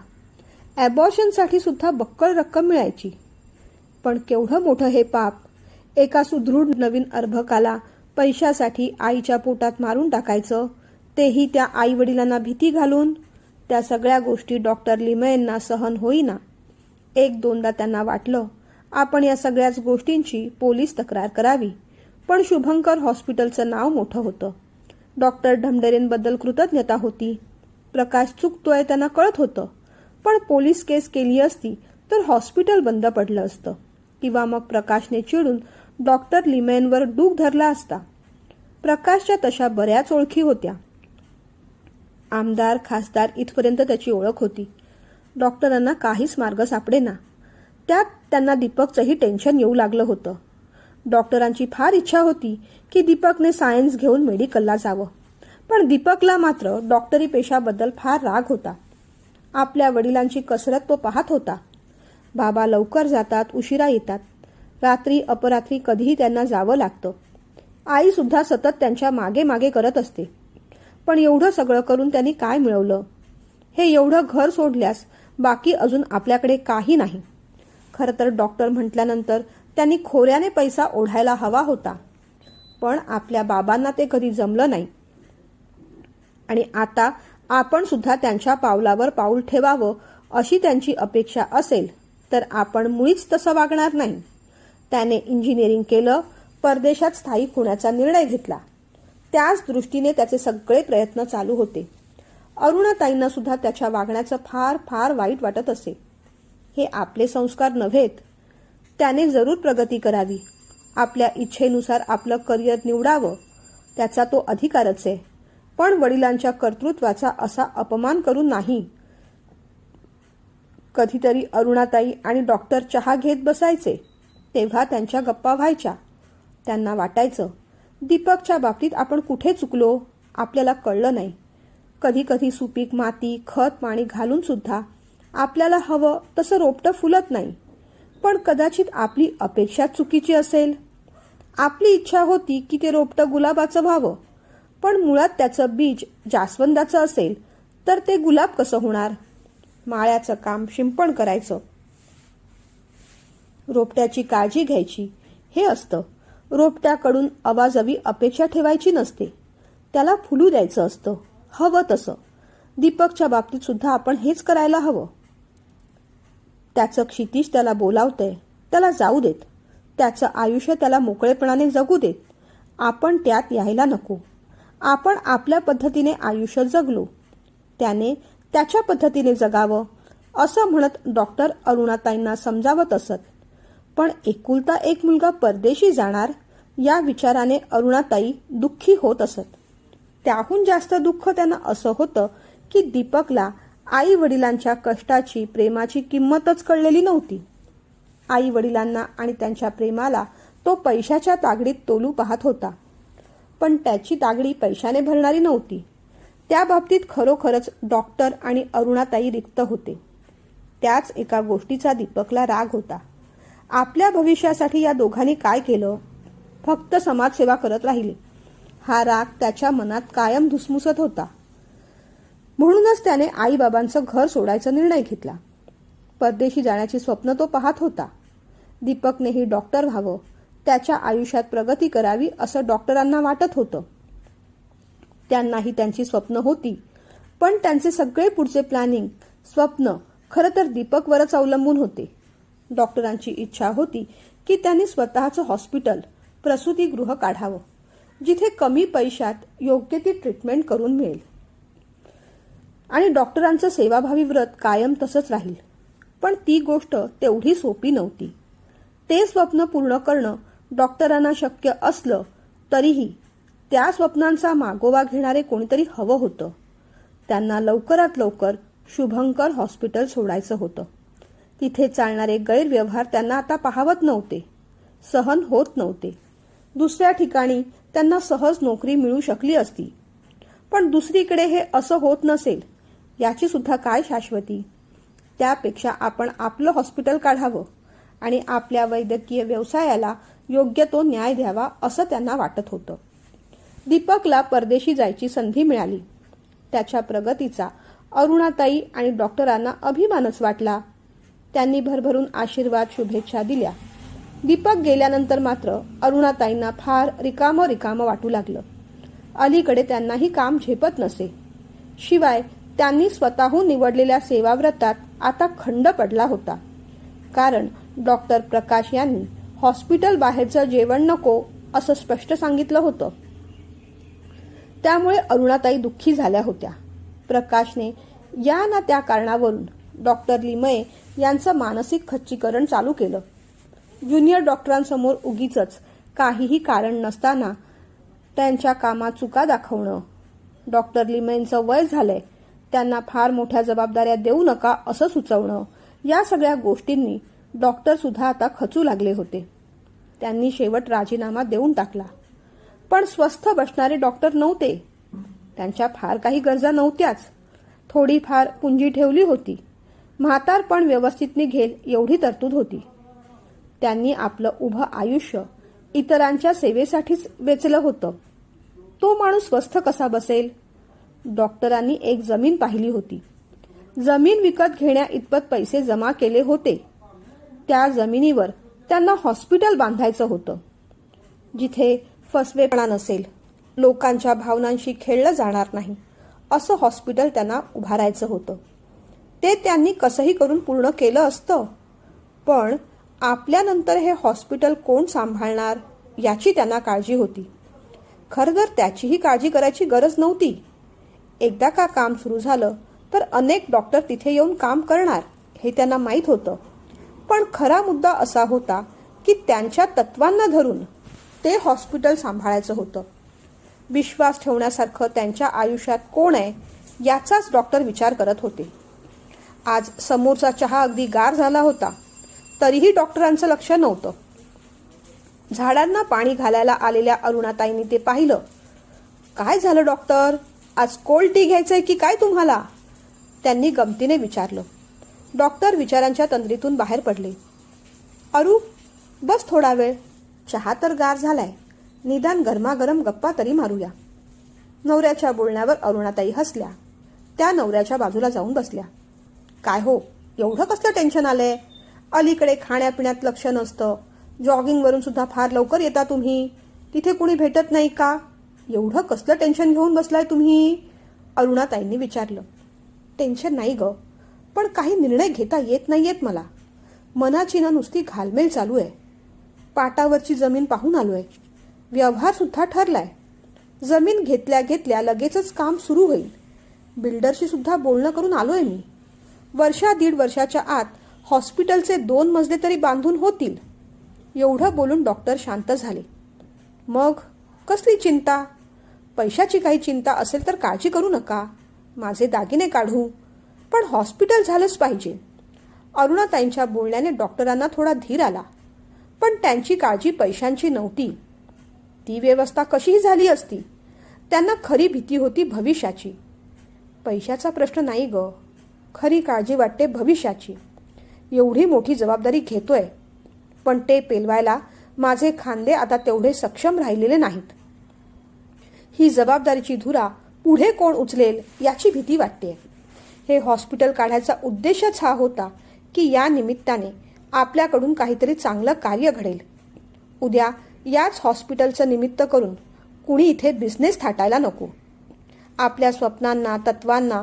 S1: ॲबॉर्शनसाठी सुद्धा बक्कळ रक्कम मिळायची. पण केवढं मोठं हे पाप! एका सुदृढ नवीन अर्भकाला पैशासाठी आईच्या पोटात मारून टाकायचं, तेही त्या आई वडिलांना भीती घालून. त्या सगळ्या गोष्टी डॉक्टर लिमयेंना सहन होईना. एक दोनदा त्यांना वाटलं आपण या सगळ्याच गोष्टींची पोलीस तक्रार करावी. पण शुभंकर हॉस्पिटलचं नाव मोठं होतं. डॉक्टर ढमढेरेंबद्दल कृतज्ञता होती. प्रकाश चुकतोय त्यांना कळत होतं. पण पोलीस केस केली असती तर हॉस्पिटल बंद पडलं असतं, किंवा मग प्रकाशने चिडून डॉक्टर लिमेनवर डूक धरला असता. प्रकाशच्या तशा बऱ्याच ओळखी होत्या. आमदार, खासदार इथपर्यंत त्याची ओळख होती. डॉक्टरांना काहीच मार्ग सापडेना. त्यात त्यांना दीपकचंही टेन्शन येऊ लागलं होतं. डॉक्टरांची फार इच्छा होती की दीपकने सायन्स घेऊन मेडिकलला जावं. पण दीपकला मात्र डॉक्टरी पेशाबद्दल फार राग होता. आपल्या वडिलांची कसरत तो पाहत होता. बाबा लवकर जातात, उशिरा येतात. रात्री अपरात्री कधीही त्यांना जावं लागतं. आई सुद्धा सतत त्यांच्या मागे मागे करत असते. पण एवढं सगळं करून त्यांनी काय मिळवलं? हे एवढं घर सोडल्यास बाकी अजून आपल्याकडे काही नाही. खरं तर डॉक्टर म्हटल्यानंतर त्यांनी खोऱ्याने पैसा ओढायला हवा होता. पण आपल्या बाबांना ते कधी जमलं नाही. आणि आता आपण सुद्धा त्यांच्या पावलावर पाऊल ठेवावं अशी त्यांची अपेक्षा असेल तर आपण मुळीच तसं वागणार नाही. त्याने इंजिनिअरिंग केलं, परदेशात स्थायिक होण्याचा निर्णय घेतला. त्याच दृष्टीने त्याचे सगळे प्रयत्न चालू होते. अरुणाताईंना सुद्धा त्याच्या वागण्याचं फार फार वाईट वाटत असे. हे आपले संस्कार नव्हेत. त्याने जरूर प्रगती करावी. आपल्या इच्छेनुसार आपलं करिअर निवडावं, त्याचा तो अधिकारच आहे. पण वडिलांच्या कर्तृत्वाचा असा अपमान करून नाही. कधीतरी अरुणाताई आणि डॉक्टर चहा घेत बसायचे, तेव्हा त्यांच्या गप्पा व्हायच्या. त्यांना वाटायचं, दीपकच्या बाबतीत आपण कुठे चुकलो, आपल्याला कळलं नाही. कधी कधी सुपीक माती, खत, पाणी घालून सुद्धा आपल्याला हवं तसं रोपटं फुलत नाही. पण कदाचित आपली अपेक्षा चुकीची असेल. आपली इच्छा होती की ते रोपटं गुलाबाचं व्हावं, पण मुळात त्याचं बीज जास्वंदाचं असेल तर ते गुलाब कसं होणार? माळ्याचं काम शिंपण करायचं, रोपट्याची काळजी घ्यायची हे असतं. रोपट्याकडून अवाजवी अपेक्षा ठेवायची नसते. त्याला फुलू द्यायचं असतं, हवं तसं. दीपकच्या बाबतीत सुद्धा आपण हेच करायला हवं. त्याचं क्षितिज त्याला बोलावतंय, त्याला जाऊ देत. त्याचं आयुष्य त्याला मोकळेपणाने जगू देत. आपण त्यात यायला नको. आपण आपल्या पद्धतीने आयुष्य जगलो, त्याने त्याच्या पद्धतीने जगावं असं म्हणत डॉक्टर अरुणाताईंना समजावत असत. पण एकुलता एक मुलगा परदेशी जाणार या विचाराने अरुणाताई दुःखी होत असत. त्याहून जास्त दुःख त्यांना असं होतं की दीपकला आई वडिलांच्या कष्टाची, प्रेमाची किंमतच कळलेली नव्हती. आई वडिलांना आणि त्यांच्या प्रेमाला तो पैशाच्या तागडीत तोलू पाहत होता. पण त्याची तागडी पैशाने भरणारी नव्हती. त्या बाबतीत खरोखरच डॉक्टर आणि अरुणाताई रिक्त होते. त्याच एका गोष्टीचा दीपकला राग होता. आपल्या भविष्यासाठी या दोघांनी काय केलं? फक्त समाजसेवा करत राहिले. हा राग त्याच्या मनात कायम धुसमुसत होता. म्हणूनच त्याने आईबाबांचं घर सोडायचा निर्णय घेतला. परदेशी जाण्याची स्वप्न तो पाहत होता. दीपकनेही डॉक्टर व्हावं, त्याच्या आयुष्यात प्रगती करावी असं डॉक्टरांना वाटत होतं. त्यांनाही त्यांची स्वप्न होती. पण त्यांचे सगळे पुढचे प्लॅनिंग, स्वप्न खरं तर दीपकवरच अवलंबून होते. डॉक्टरांची इच्छा होती की त्यांनी स्वतःचं हॉस्पिटल, प्रसूतीगृह काढावं, जिथे कमी पैशात योग्य ती ट्रीटमेंट करून मिळेल. आणि डॉक्टरांचं सेवाभावी व्रत कायम तसंच राहील. पण ती गोष्ट तेवढी सोपी नव्हती. ते स्वप्न पूर्ण करणं डॉक्टरांना शक्य असलं तरीही त्या स्वप्नांचा मागोवा घेणारे कोणीतरी हवं होतं. त्यांना लवकरात लवकर शुभंकर हॉस्पिटल सोडायचं होतं. तिथे चालणारे गैरव्यवहार त्यांना आता पाहवत नव्हते, सहन होत नव्हते. दुसऱ्या ठिकाणी त्यांना सहज नोकरी मिळू शकली असती. पण दुसरीकडे हे असं होत नसेल याची सुद्धा काय शाश्वती? त्यापेक्षा आपण आपलं हॉस्पिटल काढावं आणि आपल्या वैद्यकीय व्यवसायाला योग्य तो न्याय द्यावा असं त्यांना वाटत होतं. दीपकला परदेशी जायची संधी मिळाली. त्याच्या प्रगतीचा अरुणाताई आणि डॉक्टरांना अभिमानच वाटला. त्यांनी भरभरून आशीर्वाद, शुभेच्छा दिल्या. दीपक गेल्यानंतर मात्र अरुणाताईंना फार रिकामं वाटू लागलं. अलीकडे त्यांनाही काम झेपत नसे. शिवाय त्यांनी स्वतःहून निवडलेल्या सेवाव्रतात आता खंड पडला होता. कारण डॉक्टर प्रकाश यांनी हॉस्पिटल बाहेरचं जेवण नको असं स्पष्ट सांगितलं होतं. त्यामुळे अरुणाताई दुःखी झाल्या होत्या. प्रकाशने या ना त्या कारणावरून डॉक्टर लिमये यांचं मानसिक खच्चीकरण चालू केलं. ज्युनियर डॉक्टरांसमोर उगीचच काहीही कारण नसताना त्यांच्या कामात चुका दाखवणं, डॉक्टर लिमयेंचं वय झालंय, त्यांना फार मोठ्या जबाबदाऱ्या देऊ नका असं सुचवणं, या सगळ्या गोष्टींनी डॉक्टर सुद्धा आता खचू लागले होते. त्यांनी शेवट राजीनामा देऊन टाकला. पण स्वस्थ बसणारे डॉक्टर नव्हते. त्यांच्या फार काही गरजा नव्हत्याच. थोडीफार पुंजी ठेवली होती. म्हातारपण व्यवस्थित निघेल एवढी तरतूद होती. त्यांनी आपलं उभं आयुष्य इतरांच्या सेवेसाठीच वेचलं होतं. तो माणूस स्वस्थ कसा बसेल? डॉक्टरांनी एक जमीन पाहिली होती. जमीन विकत घेण्या इतपत पैसे जमा केले होते. त्या जमिनीवर त्यांना हॉस्पिटल बांधायचं होतं, जिथे फसवेपणा नसेल, लोकांच्या भावनांशी खेळलं जाणार नाही असं हॉस्पिटल त्यांना उभारायचं होतं. ते त्यांनी कसंही करून पूर्ण केलं असतं. पण आपल्यानंतर हे हॉस्पिटल कोण सांभाळणार याची त्यांना काळजी होती. खरं तर त्याचीही काळजी करायची गरज नव्हती. एकदा का काम सुरू झालं तर अनेक डॉक्टर तिथे येऊन काम करणार हे त्यांना माहीत होतं. पण खरा मुद्दा असा होता की त्यांच्या तत्वांना धरून ते हॉस्पिटल सांभाळायचं होतं. विश्वास ठेवण्यासारखं त्यांच्या आयुष्यात कोण आहे याचाच डॉक्टर विचार करत होते. आज समोरचा चहा अगदी गार झाला होता, तरीही डॉक्टरांचं लक्ष नव्हतं. झाडांना पाणी घालायला आलेल्या अरुणाताईंनी ते पाहिलं. काय झालं डॉक्टर, आज कोल्ड टी घ्यायचंय की काय तुम्हाला? त्यांनी गमतीने विचारलं. डॉक्टर विचारांच्या तंद्रीतून बाहेर पडले. अरू, बस थोडा वेळ, चहा तर गार झालाय, निदान गरमागरम गप्पा तरी मारूया. नवऱ्याच्या बोलण्यावर अरुणाताई हसल्या. त्या नवऱ्याच्या बाजूला जाऊन बसल्या. काय हो, एवढं कसलं टेन्शन आलंय? अलीकडे खाण्यापिण्यात लक्ष नसतं. जॉगिंगवरून सुद्धा फार लवकर येता तुम्ही. तिथे कुणी भेटत नाही का? एवढं कसलं टेन्शन घेऊन बसलाय तुम्ही? अरुणाताईंनी विचारलं. टेन्शन नाही ग, पण काही निर्णय घेता येत नाहीयेत मला. मनाची ना नुसती घालमेल चालू आहे. पाटावरची जमीन पाहून आलोय. व्यवहार सुद्धा ठरलाय. जमीन घेतल्या घेतल्या लगेचच काम सुरू होईल. बिल्डरशी सुद्धा बोलणं करून आलोय मी. दीड वर्षाच्या आत हॉस्पिटलचे 2 मजले तरी बांधून होतील. एवढं बोलून डॉक्टर शांत झाले. मग कसली चिंता? पैशाची काही चिंता असेल तर काळजी करू नका. माझे दागिने काढू, पण हॉस्पिटल झालंच पाहिजे. अरुणाताईंच्या बोलण्याने डॉक्टरांना थोडा धीर आला. पण त्यांची काळजी पैशांची नव्हती. ती व्यवस्था कशीही झाली असती. त्यांना खरी भीती होती भविष्याची. पैशाचा प्रश्न नाही ग, खरी काळजी वाटते भविष्याची. एवढी मोठी जबाबदारी घेतोय, पण ते पेलवायला माझे खांदे आता तेवढे सक्षम राहिलेले नाहीत. ही जबाबदारीची धुरा पुढे कोण उचलेल याची भीती वाटते. हे हॉस्पिटल काढायचा उद्देशच हा होता की या निमित्ताने आपल्याकडून काहीतरी चांगलं कार्य घडेल. उद्या याच हॉस्पिटलचं निमित्त करून कुणी इथे बिझनेस थाटायला नको. आपल्या स्वप्नांना, तत्वांना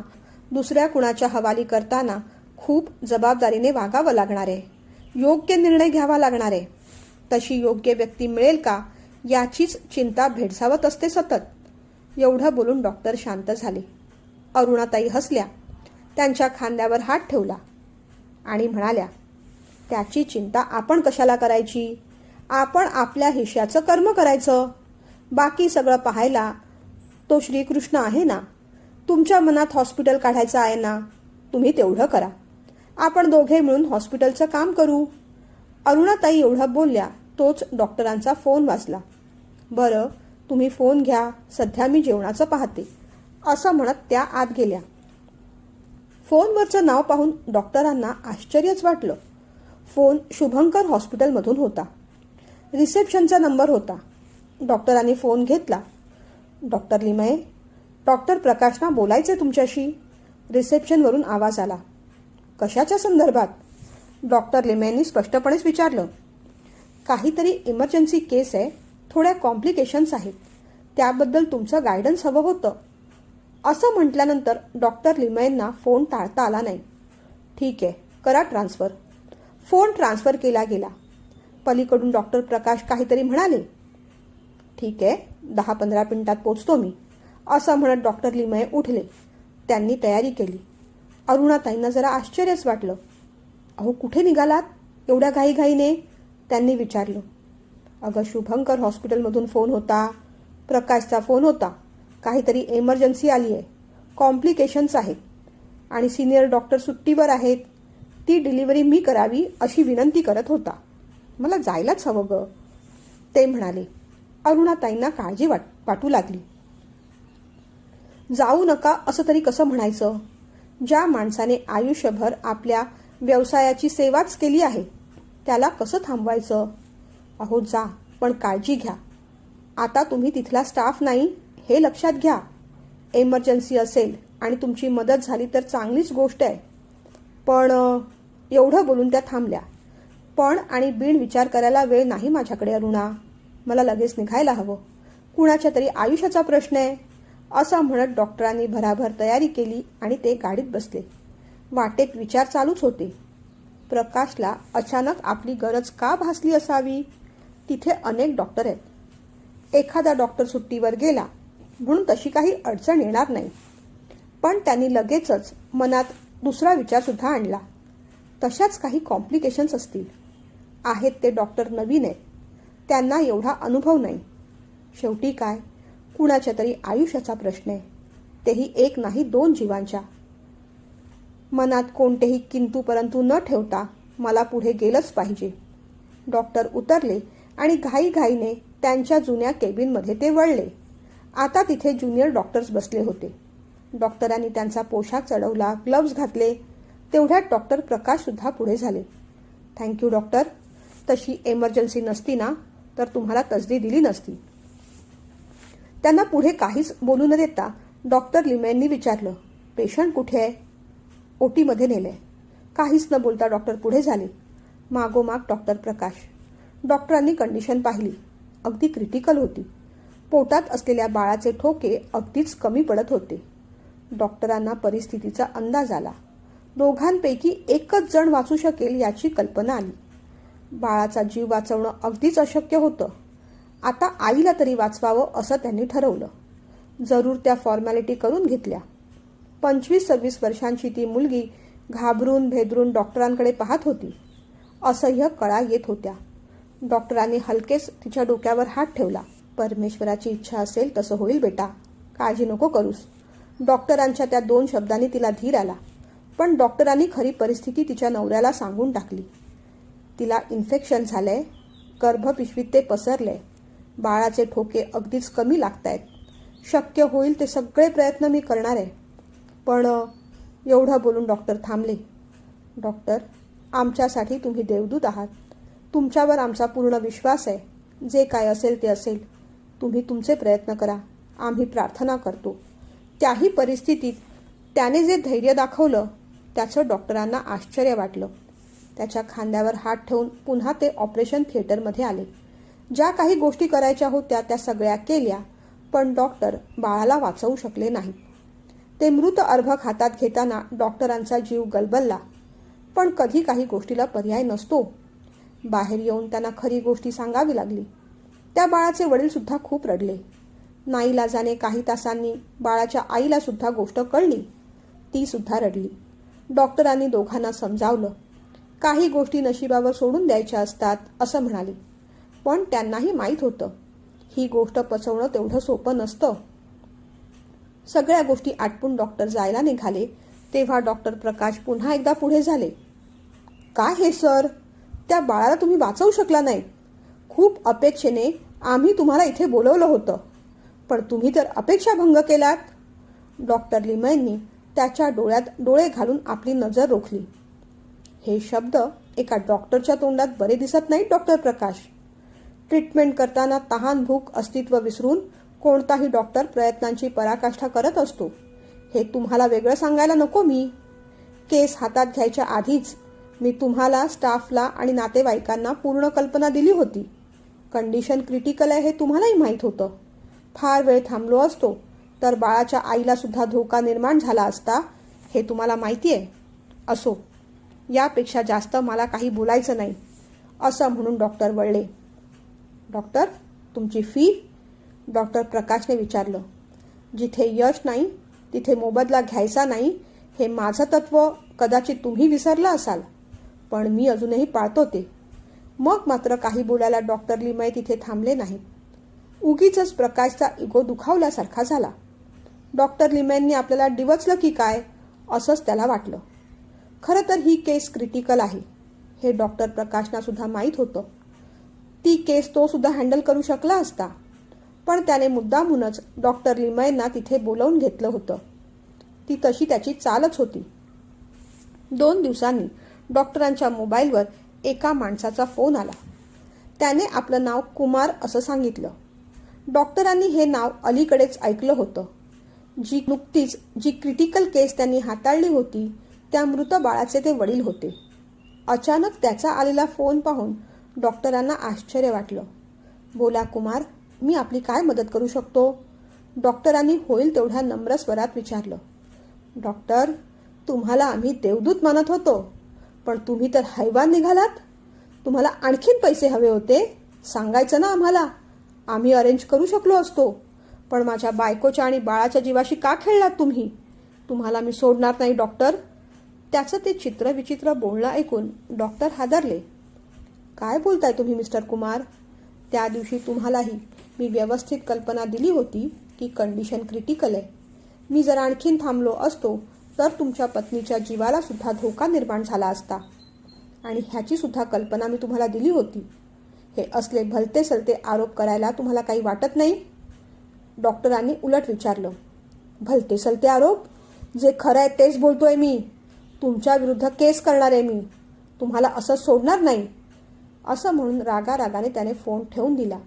S1: दुसऱ्या कुणाच्या हवाली करताना खूप जबाबदारीने वागावं लागणार आहे. योग्य निर्णय घ्यावा लागणार आहे. तशी योग्य व्यक्ती मिळेल का याचीच चिंता भेडसावत असते सतत. एवढं बोलून डॉक्टर शांत झाले. अरुणाताई हसल्या. त्यांच्या खांद्यावर हात ठेवला आणि म्हणाल्या, त्याची चिंता आपण कशाला करायची? आपण आपल्या हिश्श्याचं कर्म करायचं. बाकी सगळं पाहायला तो श्रीकृष्ण आहे ना. तुमच्या मनात हॉस्पिटल काढायचं आहे ना, तुम्ही तेवढं करा. आपण दोघे मिळून हॉस्पिटलचं काम करू. अरुणाताई एवढं बोलल्या तोच डॉक्टरांचा फोन वाजला. बरं, तुम्ही फोन घ्या, सध्या मी जेवणाचं पाहते, असं म्हणत त्या आत गेल्या. फोनवरचं नाव पाहून डॉक्टरांना आश्चर्यच वाटलं. फोन शुभंकर हॉस्पिटलमधून होता. रिसेप्शनचा नंबर होता. डॉक्टरांनी फोन घेतला. डॉक्टर लिमये, डॉक्टर प्रकाशना बोलायचे तुमच्याशी. रिसेप्शनवरून आवाज आला. कशाच्या संदर्भात? डॉक्टर लिमयेंनी स्पष्टपणेच विचारलं. काहीतरी इमर्जन्सी केस आहे, थोड्या कॉम्प्लिकेशन्स आहेत, त्याबद्दल तुमचं गायडन्स हवं होतं, असं म्हटल्यानंतर डॉक्टर लिमयेंना फोन टाळता आला नाही. ठीक आहे, करा ट्रान्सफर. फोन ट्रान्सफर केला गेला. पलीकडून डॉक्टर प्रकाश काहीतरी म्हणाले. ठीक आहे, 10-15 मिनिटात पोचतो मी, असं म्हणत डॉक्टर लिमये उठले. त्यांनी तयारी केली. अरुणाताईंना जरा आश्चर्यच वाटलं. अहो, कुठे निघालात एवढ्या घाईघाईने? त्यांनी विचारलं. अगं, शुभंकर हॉस्पिटलमधून फोन होता, प्रकाशचा फोन होता. काहीतरी एमर्जन्सी आली आहे, कॉम्प्लिकेशन्स आहेत आणि सिनियर डॉक्टर सुट्टीवर आहेत. ती डिलिव्हरी मी करावी अशी विनंती करत होता. मला जायलाच हवं गं, ते म्हणाले. अरुणाताईंना काळजी वाटू लागली. जाऊ नका असं तरी कसं म्हणायचं? ज्या माणसाने आयुष्यभर आपल्या व्यवसायाची सेवाच केली आहे त्याला कसं थांबवायचं? अहो जा, पण काळजी घ्या. आता तुम्ही तिथला स्टाफ नाही हे लक्षात घ्या. एमर्जन्सी असेल आणि तुमची मदत झाली तर चांगलीच गोष्ट आहे. पण एवढं बोलून त्या थांबल्या. पण आणि बिन विचार करायला वेळ नाही माझ्याकडे अरुणा. मला लगेच निघायला हवं. कुणाच्या तरी आयुष्याचा प्रश्न आहे, असं म्हणत डॉक्टरांनी भराभर तयारी केली आणि ते गाडीत बसले. वाटेत विचार चालूच होते. प्रकाशला अचानक आपली गरज का भासली असावी? तिथे अनेक डॉक्टर आहेत. एखादा डॉक्टर सुट्टीवर गेला म्हणून तशी काही अडचण येणार नाही. पण त्यांनी लगेचच मनात दुसरा विचारसुद्धा आणला. तशाच काही कॉम्प्लिकेशन्स असतील. आहेत ते डॉक्टर नवीन आहेत, त्यांना एवढा अनुभव नाही. शेवटी काय, कुणाच्या तरी आयुष्याचा प्रश्न आहे, तेही एक नाही 2 जीवांच्या. मनात कोणतेही किंतु परंतु न ठेवता मला पुढे गेलंच पाहिजे. डॉक्टर उतरले आणि घाईघाईने त्यांच्या जुन्या केबिनमध्ये ते वळले. आता तिथे ज्युनियर डॉक्टर्स बसले होते. डॉक्टरांनी त्यांचा पोशाख चढवला, ग्लव्ज घातले. तेवढ्यात डॉक्टर प्रकाशसुद्धा पुढे झाले. Thank you doctor. तशी एमर्जन्सी नसती ना तर तुम्हाला तसदी दिली नसती. त्यांना पुढे काहीच बोलू न देता डॉक्टर लिमयेंनी विचारलं, पेशंट कुठे आहे? ओटीमध्ये नेलंय. काहीच न बोलता डॉक्टर पुढे झाले. मागोमाग डॉक्टर प्रकाश. डॉक्टरांनी कंडिशन पाहिली. अगदी क्रिटिकल होती. पोटात असलेल्या बाळाचे ठोके अगदीच कमी पडत होते. डॉक्टरांना परिस्थितीचा अंदाज आला. दोघांपैकी एकच जण वाचू शकेल याची कल्पना आली. बाळाचा जीव वाचवणं अगदीच अशक्य होतं. आता आईला तरी वाचवावं असं त्यांनी ठरवलं. जरूर त्या फॉर्मॅलिटी करून घेतल्या. 25-26 वर्षांची ती मुलगी घाबरून भेदरून डॉक्टरांकडे पाहत होती. असह्य कळा येत होत्या. डॉक्टरांनी हलकेच तिच्या डोक्यावर हात ठेवला. परमेश्वराची इच्छा असेल तसं होईल बेटा, काळजी नको करूस. डॉक्टरांच्या त्या 2 शब्दांनी तिला धीर आला. पण डॉक्टरांनी खरी परिस्थिती तिच्या नवऱ्याला सांगून टाकली. तिला इन्फेक्शन झालंय, गर्भपिशवीत ते पसरलंय. बाळाचे ठोके अगदीच कमी लागतायत. शक्य होईल ते सगळे प्रयत्न मी करणार आहे. पण एवढं बोलून डॉक्टर थांबले. डॉक्टर, आमच्यासाठी तुम्ही देवदूत आहात. तुमच्यावर आमचा पूर्ण विश्वास आहे. जे काय असेल ते असेल. तुम्ही तुमचे प्रयत्न करा. आम्ही प्रार्थना करतो. त्याही परिस्थितीत त्याने जे धैर्य दाखवलं त्याचं डॉक्टरांना आश्चर्य वाटलं. त्याच्या खांद्यावर हात ठेवून पुन्हा ते ऑपरेशन थिएटरमध्ये आले. ज्या काही गोष्टी करायच्या होत्या त्या सगळ्या केल्या, पण डॉक्टर बाळाला वाचवू शकले नाहीत. ते मृत अर्भक हातात घेताना डॉक्टरांचा जीव गलबलला. पण कधी काही गोष्टीला पर्याय नसतो. बाहेर येऊन त्यांना खरी गोष्टी सांगावी लागली. त्या बाळाचे वडीलसुद्धा खूप रडले. नाईलाजाने काही तासांनी बाळाच्या आईला सुद्धा गोष्ट कळली. ती सुद्धा रडली. डॉक्टरांनी दोघांना समजावलं. काही गोष्टी नशिबावर सोडून द्यायच्या असतात असं म्हणाले. पण त्यांनाही माहीत होतं ही गोष्ट पचवणं तेवढं सोपं नसतं. सगळ्या गोष्टी आटपून डॉक्टर जायला निघाले तेव्हा डॉक्टर प्रकाश पुन्हा एकदा पुढे झाले. काय हे सर, त्या बाळाला तुम्ही वाचवू शकला नाही. खूप अपेक्षेने आम्ही तुम्हाला इथे बोलवलं होतं, पण तुम्ही तर अपेक्षाभंग केलात. डॉक्टर लिमयेंनी त्याच्या डोळ्यात डोळे घालून आपली नजर रोखली. हे शब्द एका डॉक्टरच्या तोंडात बरे दिसत नाहीत डॉक्टर प्रकाश. ट्रीटमेंट करताना तहान भूक अस्तित्व विसरून कोणताही डॉक्टर प्रयत्नांची पराकाष्ठा करत असतो. हे तुम्हाला वेगळं सांगायला नको मी. केस हातात घ्यायच्या आधीच मी तुम्हाला, स्टाफला आणि नातेवाईकांना पूर्ण कल्पना दिली होती. कंडिशन क्रिटिकल आहे हे तुम्हालाही माहीत होतं. फार वेळ थांबलो असतो तर बाळाच्या आईला सुद्धा धोका निर्माण झाला असता हे तुम्हाला माहिती आहे. असो, यापेक्षा जास्त मला काही बोलायचं नाही, असं म्हणून डॉक्टर वळले. डॉक्टर, तुमची फी? डॉक्टर प्रकाशने विचारलं. जिथे यश नाही तिथे मोबदला घ्यायचा नाही, हे माझं तत्व कदाचित तुम्ही विसरला असाल, पण मी अजूनही पाळतो ते. मग मात्र काही बोलायला डॉक्टर लिमये तिथे थांबले नाहीत. उगीचच प्रकाशचा इगो दुखावल्यासारखा झाला. डॉक्टर लिमयेंनी आपल्याला डिवचलं की काय, असंच त्याला वाटलं. खरं तर ही केस क्रिटिकल आहे, हे डॉक्टर प्रकाशना सुद्धा माहीत होतं. ती केस तो सुद्धा हँडल करू शकला असता, पण त्याने मुद्दामूनच डॉक्टर लिमयेंना तिथे बोलावून घेतलं होतं. ती तशी त्याची चालच होती. 2 दिवसांनी डॉक्टरांच्या मोबाईलवर एका माणसाचा फोन आला. त्याने आपलं नाव कुमार असं सांगितलं. डॉक्टरांनी हे नाव अलीकडेच ऐकलं होतं. नुकतीच जी क्रिटिकल केस त्यांनी हाताळली होती, त्या मृत बाळाचे ते वडील होते. अचानक त्याचा आलेला फोन पाहून डॉक्टरांना आश्चर्य वाटलं. बोला कुमार, मी आपली काय मदत करू शकतो? डॉक्टरांनी होईल तेवढ्या नम्र स्वरात विचारलं. डॉक्टर, तुम्हाला आम्ही देवदूत मानत होतो, पण तुम्ही तर हैवान निघालात. तुम्हाला आणखीन पैसे हवे होते, सांगायचं ना आम्हाला, आम्ही अरेंज करू शकलो असतो. पण माझ्या बायकोच्या आणि बाळाच्या जीवाशी का खेळलात तुम्ही? तुम्हाला मी सोडणार नाही डॉक्टर. त्याचं ते चित्रविचित्र बोलणं ऐकून डॉक्टर हादरले. काय बोलताय तुम्ही मिस्टर कुमार? त्या दिवशी तुम्हालाही मी व्यवस्थित कल्पना दिली होती की कंडिशन क्रिटिकल आहे. मी जर आणखीन थांबलो असतो तर तुमच्या पत्नीच्या जीवाला सुद्धा धोका निर्माण झाला असता, आणि ह्याची सुद्धा कल्पना मी तुम्हाला दिली होती. हे असले भलते सलते आरोप करायला तुम्हाला काही वाटत नाही? डॉक्टरांनी उलट विचारलं. भलते सलते आरोप? जे खरं आहे तेच बोलतोय मी. तुमच्या विरुद्ध केस करणार आहे मी. तुम्हाला असं सोडणार नाही, असं म्हणून रागारागाने त्याने फोन ठेवून दिला.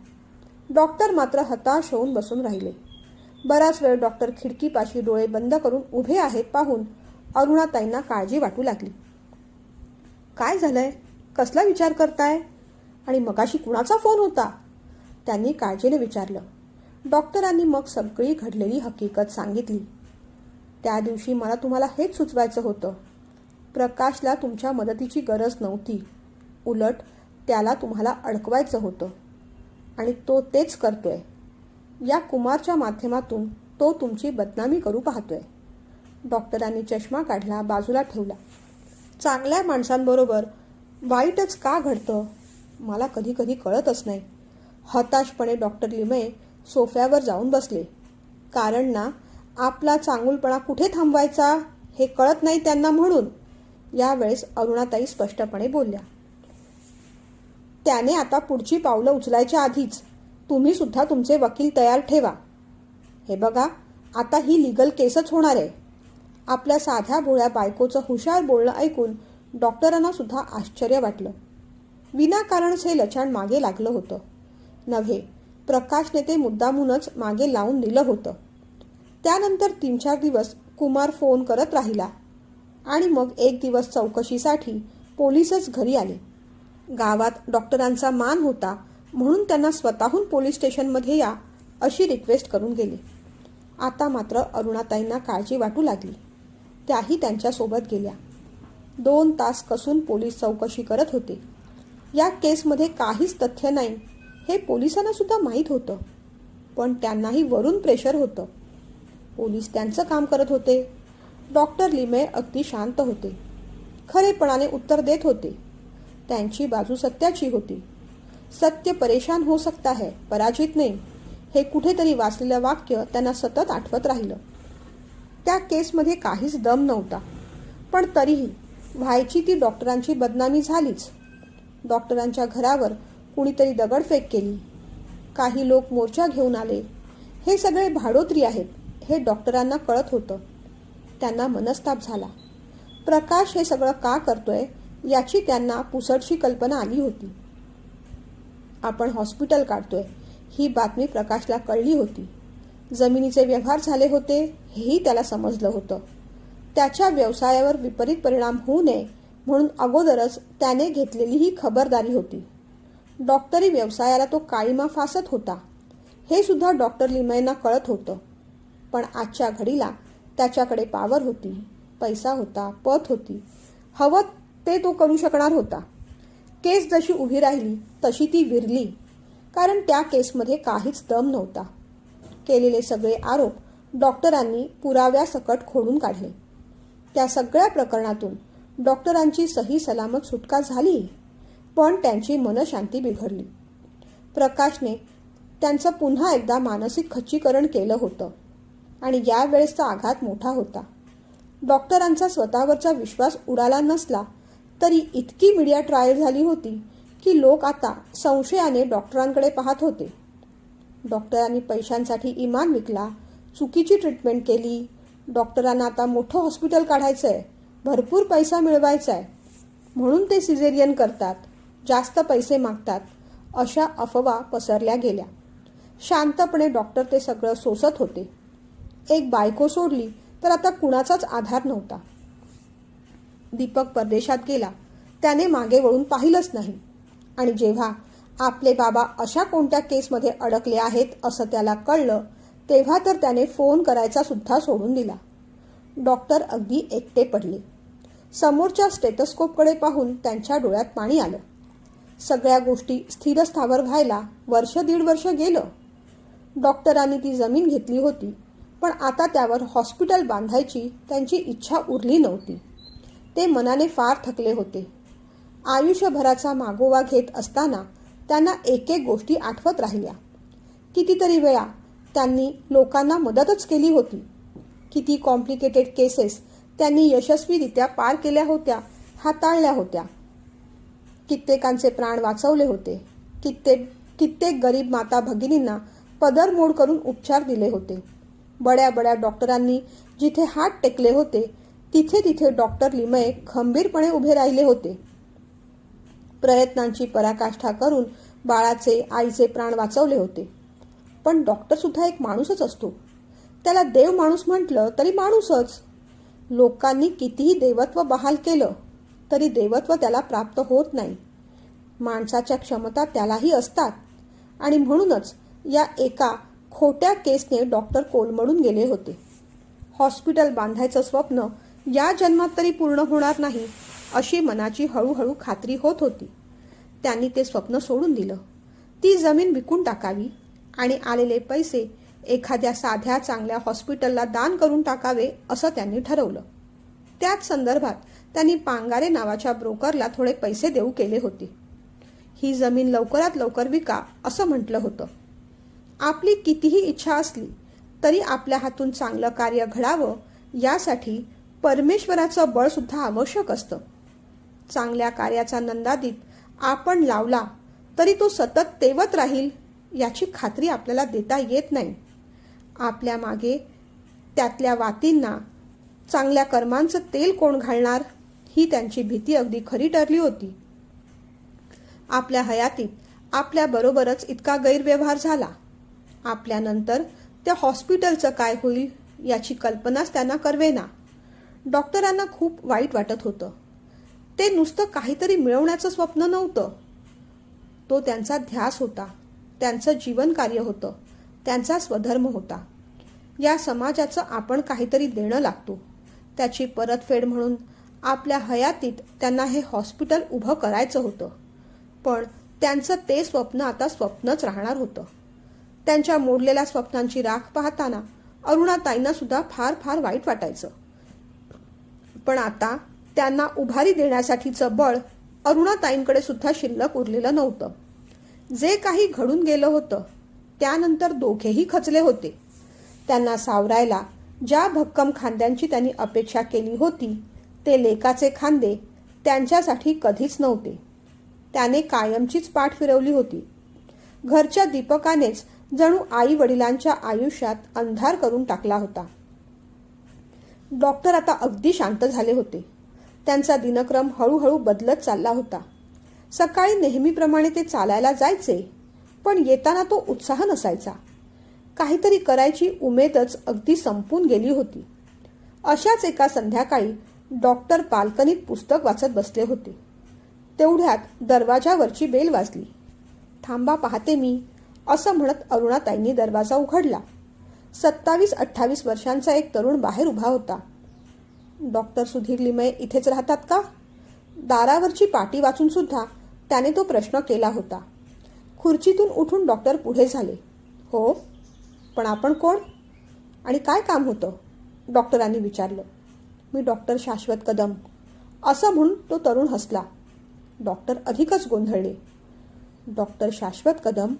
S1: डॉक्टर मात्र हताश होऊन बसून राहिले. बराच वेळ डॉक्टर खिडकीपाशी डोळे बंद करून उभे आहेत पाहून अरुणाताईंना काळजी वाटू लागली. काय झालंय? कसला विचार करताय? आणि मगाशी कुणाचा फोन होता? त्यांनी काळजीने विचारलं. डॉक्टरांनी मग सगळी घडलेली हकीकत सांगितली. त्या दिवशी मला तुम्हाला हेच सुचवायचं होतं. प्रकाशला तुमच्या मदतीची गरज नव्हती, उलट त्याला तुम्हाला अडकवायचं होतं, आणि तो तेच करतोय. या कुमारच्या माध्यमातून तो तुमची बदनामी करू पाहतोय. डॉक्टरांनी चष्मा काढला, बाजूला ठेवला. चांगल्या माणसांबरोबर वाईटच का घडतं मला कधी कधी कळतच नाही. हताशपणे डॉक्टर लिमये सोफ्यावर जाऊन बसले. कारण ना, आपला चांगुलपणा कुठे थांबवायचा हे कळत नाही त्यांना, म्हणून. यावेळेस अरुणाताई स्पष्टपणे बोलल्या. त्याने आता पुढची पावलं उचलायच्या आधीच तुम्ही सुद्धा तुमचे वकील तयार ठेवा. हे बघा, आता ही लीगल केसच होणार आहे. आपल्या साध्या भोळ्या बायकोचं हुशार बोलणं ऐकून डॉक्टरांना सुद्धा आश्चर्य वाटलं. विनाकारणच हे लचाण मागे लागलं होतं. नव्हे, प्रकाशने ते मुद्दामूनच मागे लावून दिलं होतं. त्यानंतर 3-4 दिवस कुमार फोन करत राहिला, आणि मग एक दिवस चौकशीसाठी पोलीसच घरी आले. गावात डॉक्टरांचा मान होता म्हणून त्यांना स्वतःहून पोलीस स्टेशनमध्ये या अशी रिक्वेस्ट करून गेले. आता मात्र अरुणाताईंना काळजी वाटू लागली. त्याही त्यांच्यासोबत गेल्या. 2 तास कसून पोलीस चौकशी करत होते. या केसमध्ये काहीच तथ्य नाही हे पोलिसांना सुद्धा माहीत होतं, पण त्यांनाही वरून प्रेशर होतं. पोलीस त्यांचं काम करत होते. डॉक्टर लिमये अगदी शांत होते. खरेपणाने उत्तर देत होते. त्यांची बाजू सत्याची होती. सत्य परेशान हो सकता है, पराजित नाही, हे कुठेतरी वाचलेलं वाक्य त्यांना सतत आठवत राहिलं. त्या केसमध्ये काहीच दम नव्हता, पण तरीही व्हायची ती डॉक्टरांची बदनामी झालीच. डॉक्टरांच्या घरावर कुणीतरी दगडफेक केली, काही लोक मोर्चा घेऊन आले. हे सगळे भाडोत्री आहेत हे डॉक्टरांना कळत होतं. त्यांना मनस्ताप झाला. प्रकाश हे सगळं का करतोय याची त्यांना पुसटशी कल्पना आली होती. आपण हॉस्पिटल काढतोय ही बातमी प्रकाशला कळली होती. जमिनीचे व्यवहार झाले होते हेही त्याला समजलं होतं. त्याच्या व्यवसायावर विपरीत परिणाम होऊ नये म्हणून अगोदरच त्याने घेतलेली ही खबरदारी होती. डॉक्टरी व्यवसायाला तो काळीमा फासत होता हे सुद्धा डॉक्टर लिमयेंना कळत होतं. पण आजच्या घडीला त्याच्याकडे पावर होती, पैसा होता, पत होती. हवं ते तो करू शकणार होता. केस जशी उभी राहिली तशी ती विरली, कारण त्या केसमध्ये काहीच दम नव्हता. केलेले सगळे आरोप डॉक्टरांनी पुराव्यासकट खोडून काढले. त्या सगळ्या प्रकरणातून डॉक्टरांची सही सलामत सुटका झाली, पण त्यांची मनशांती बिघडली. प्रकाशने त्यांचं पुन्हा एकदा मानसिक खच्चीकरण केलं होतं आणि यावेळेसचा आघात मोठा होता. डॉक्टरांचा स्वतःवरचा विश्वास उडाला नसला तरी इतकी मीडिया ट्रायल झाली होती की लोक आता संशयाने डॉक्टरांकडे पाहत होते. डॉक्टरांनी पैशांसाठी इमान विकला, चुकीची ट्रीटमेंट केली, डॉक्टरांना आता मोठं हॉस्पिटल काढायचं आहे, भरपूर पैसा मिळवायचा आहे, म्हणून ते सिझेरियन करतात, जास्त पैसे मागतात, अशा अफवा पसरल्या गेल्या. शांतपणे डॉक्टर ते सगळं सोसत होते. एक बायको सोडली तर आता कुणाचाच आधार नव्हता. दीपक परदेशात गेला, त्याने मागे वळून पाहिलंच नाही. आणि जेव्हा आपले बाबा अशा कोणत्या केसमध्ये अडकले आहेत असं त्याला कळलं, तेव्हा तर त्याने फोन करायचा सुद्धा सोडून दिला. डॉक्टर अगदी एकटे पडले. समोरच्या स्टेथोस्कोपकडे पाहून त्यांच्या डोळ्यात पाणी आलं. सगळ्या गोष्टी स्थिरस्थावर व्हायला वर्ष दीड वर्ष गेलं. डॉक्टरांनी ती जमीन घेतली होती, पण आता त्यावर हॉस्पिटल बांधायची त्यांची इच्छा उरली नव्हती. ते मनाने फार थकले होते. आयुष्यभराचा मागोवा घेत असताना त्यांना एक एक गोष्टी आठवत राहिल्या. कितीतरी वेळा त्यांनी लोकांना मदतच केली होती. किती कॉम्प्लिकेटेड केसेस त्यांनी यशस्वीरित्या पार केल्या होत्या, हाताळल्या होत्या. कित्येकांचे प्राण वाचवले होते. कित्येक गरीब माता भगिनींना पदरमोड करून उपचार दिले होते. बड्या बड्या डॉक्टरांनी जिथे हात टेकले होते तिथे तिथे डॉक्टर लिमये खंबीरपणे उभे राहिले होते. प्रयत्नांची पराकाष्ठा करून बाळाचे आईचे प्राण वाचवले होते. पण डॉक्टर सुद्धा एक माणूसच असतो. त्याला देव माणूस म्हटलं तरी माणूसच. लोकांनी कितीही देवत्व बहाल केलं तरी देवत्व त्याला प्राप्त होत नाही. माणसाच्या क्षमता त्यालाही असतात. आणि म्हणूनच या एका खोट्या केसने डॉक्टर कोलमडून गेले होते. हॉस्पिटल बांधायचं स्वप्न या जन्मात तरी पूर्ण होणार नाही अशी मनाची हळूहळू खात्री होत होती. त्यांनी ते स्वप्न सोडून दिलं. ती जमीन विकून टाकावी आणि आलेले पैसे एखाद्या साध्या चांगल्या हॉस्पिटलला दान करून टाकावे असं त्यांनी ठरवलं. त्याच संदर्भात त्यांनी पांगारे नावाच्या ब्रोकरला थोडे पैसे देऊ केले होते. ही जमीन लवकरात लवकर विका असं म्हटलं होतं. आपली कितीही इच्छा असली तरी आपल्या हातून चांगलं कार्य घडावं यासाठी परमेश्वराचं बळ सुद्धा आवश्यक असतं. चांगल्या कार्याचा नंदादीप आपण लावला तरी तो सतत तेवत राहील याची खात्री आपल्याला देता येत नाही. आपल्या मागे त्यातल्या वातींना चांगल्या कर्मांचं तेल कोण घालणार ही त्यांची भीती अगदी खरी ठरली होती. आपल्या हयातीत आपल्याबरोबरच इतका गैरव्यवहार झाला. आपल्यानंतर त्या हॉस्पिटलचं काय होईल याची कल्पनाच त्यांना करवेना. डॉक्टरांना खूप वाईट वाटत होतं. ते नुसतं काहीतरी मिळवण्याचं स्वप्न नव्हतं. तो त्यांचा ध्यास होता, त्यांचं जीवन कार्य होतं, त्यांचा स्वधर्म होता. या समाजाचं आपण काहीतरी देणं लागतो. त्याची परतफेड म्हणून आपल्या हयातीत त्यांना हे हॉस्पिटल उभं करायचं होतं. पण त्यांचं ते स्वप्न आता स्वप्नच राहणार होतं. त्यांच्या मोडलेल्या स्वप्नांची राख पाहताना अरुणाताईंना सुद्धा फार फार वाईट वाटायचं. पण आता त्यांना उभारी देण्यासाठीचं बळ अरुणाताईंकडे सुद्धा शिल्लक उरलेलं नव्हतं. जे काही घडून गेलं होतं त्यानंतर दोघेही खचले होते. त्यांना सावरायला ज्या भक्कम खांद्यांची त्यांनी अपेक्षा केली होती ते लेकाचे खांदे त्यांच्यासाठी कधीच नव्हते. त्याने कायमचीच पाठ फिरवली होती. घरच्या दीपकानेच जणू आई वडिलांच्या आयुष्यात अंधार करून टाकला होता. डॉक्टर आता अगदी शांत झाले होते. त्यांचा दिनक्रम हळूहळू बदलत चालला होता. सकाळी नेहमीप्रमाणे ते चालायला जायचे, पण येताना तो उत्साह नसायचा. काहीतरी करायची उमेदच अगदी संपून गेली होती. अशाच एका संध्याकाळी डॉक्टर बाल्कनीत पुस्तक वाचत बसले होते. तेवढ्यात दरवाजावरची बेल वाजली. थांबा पाहते मी, असं म्हणत अरुणाताईंनी दरवाजा उघडला. 27-28 वर्षांचा एक तरुण बाहेर उभा होता. डॉक्टर सुधीर लिमये इथेच राहतात का? दारावरची पाटी वाचून सुद्धा त्याने तो प्रश्न केला होता. खुर्चीतून उठून डॉक्टर पुढे झाले. हो, पण आपण कोण आणि काय काम होतं? डॉक्टरांनी विचारलं. मी डॉक्टर शाश्वत कदम, असं म्हणून तो तरुण हसला. डॉक्टर अधिकच गोंधळले. डॉक्टर शाश्वत कदम,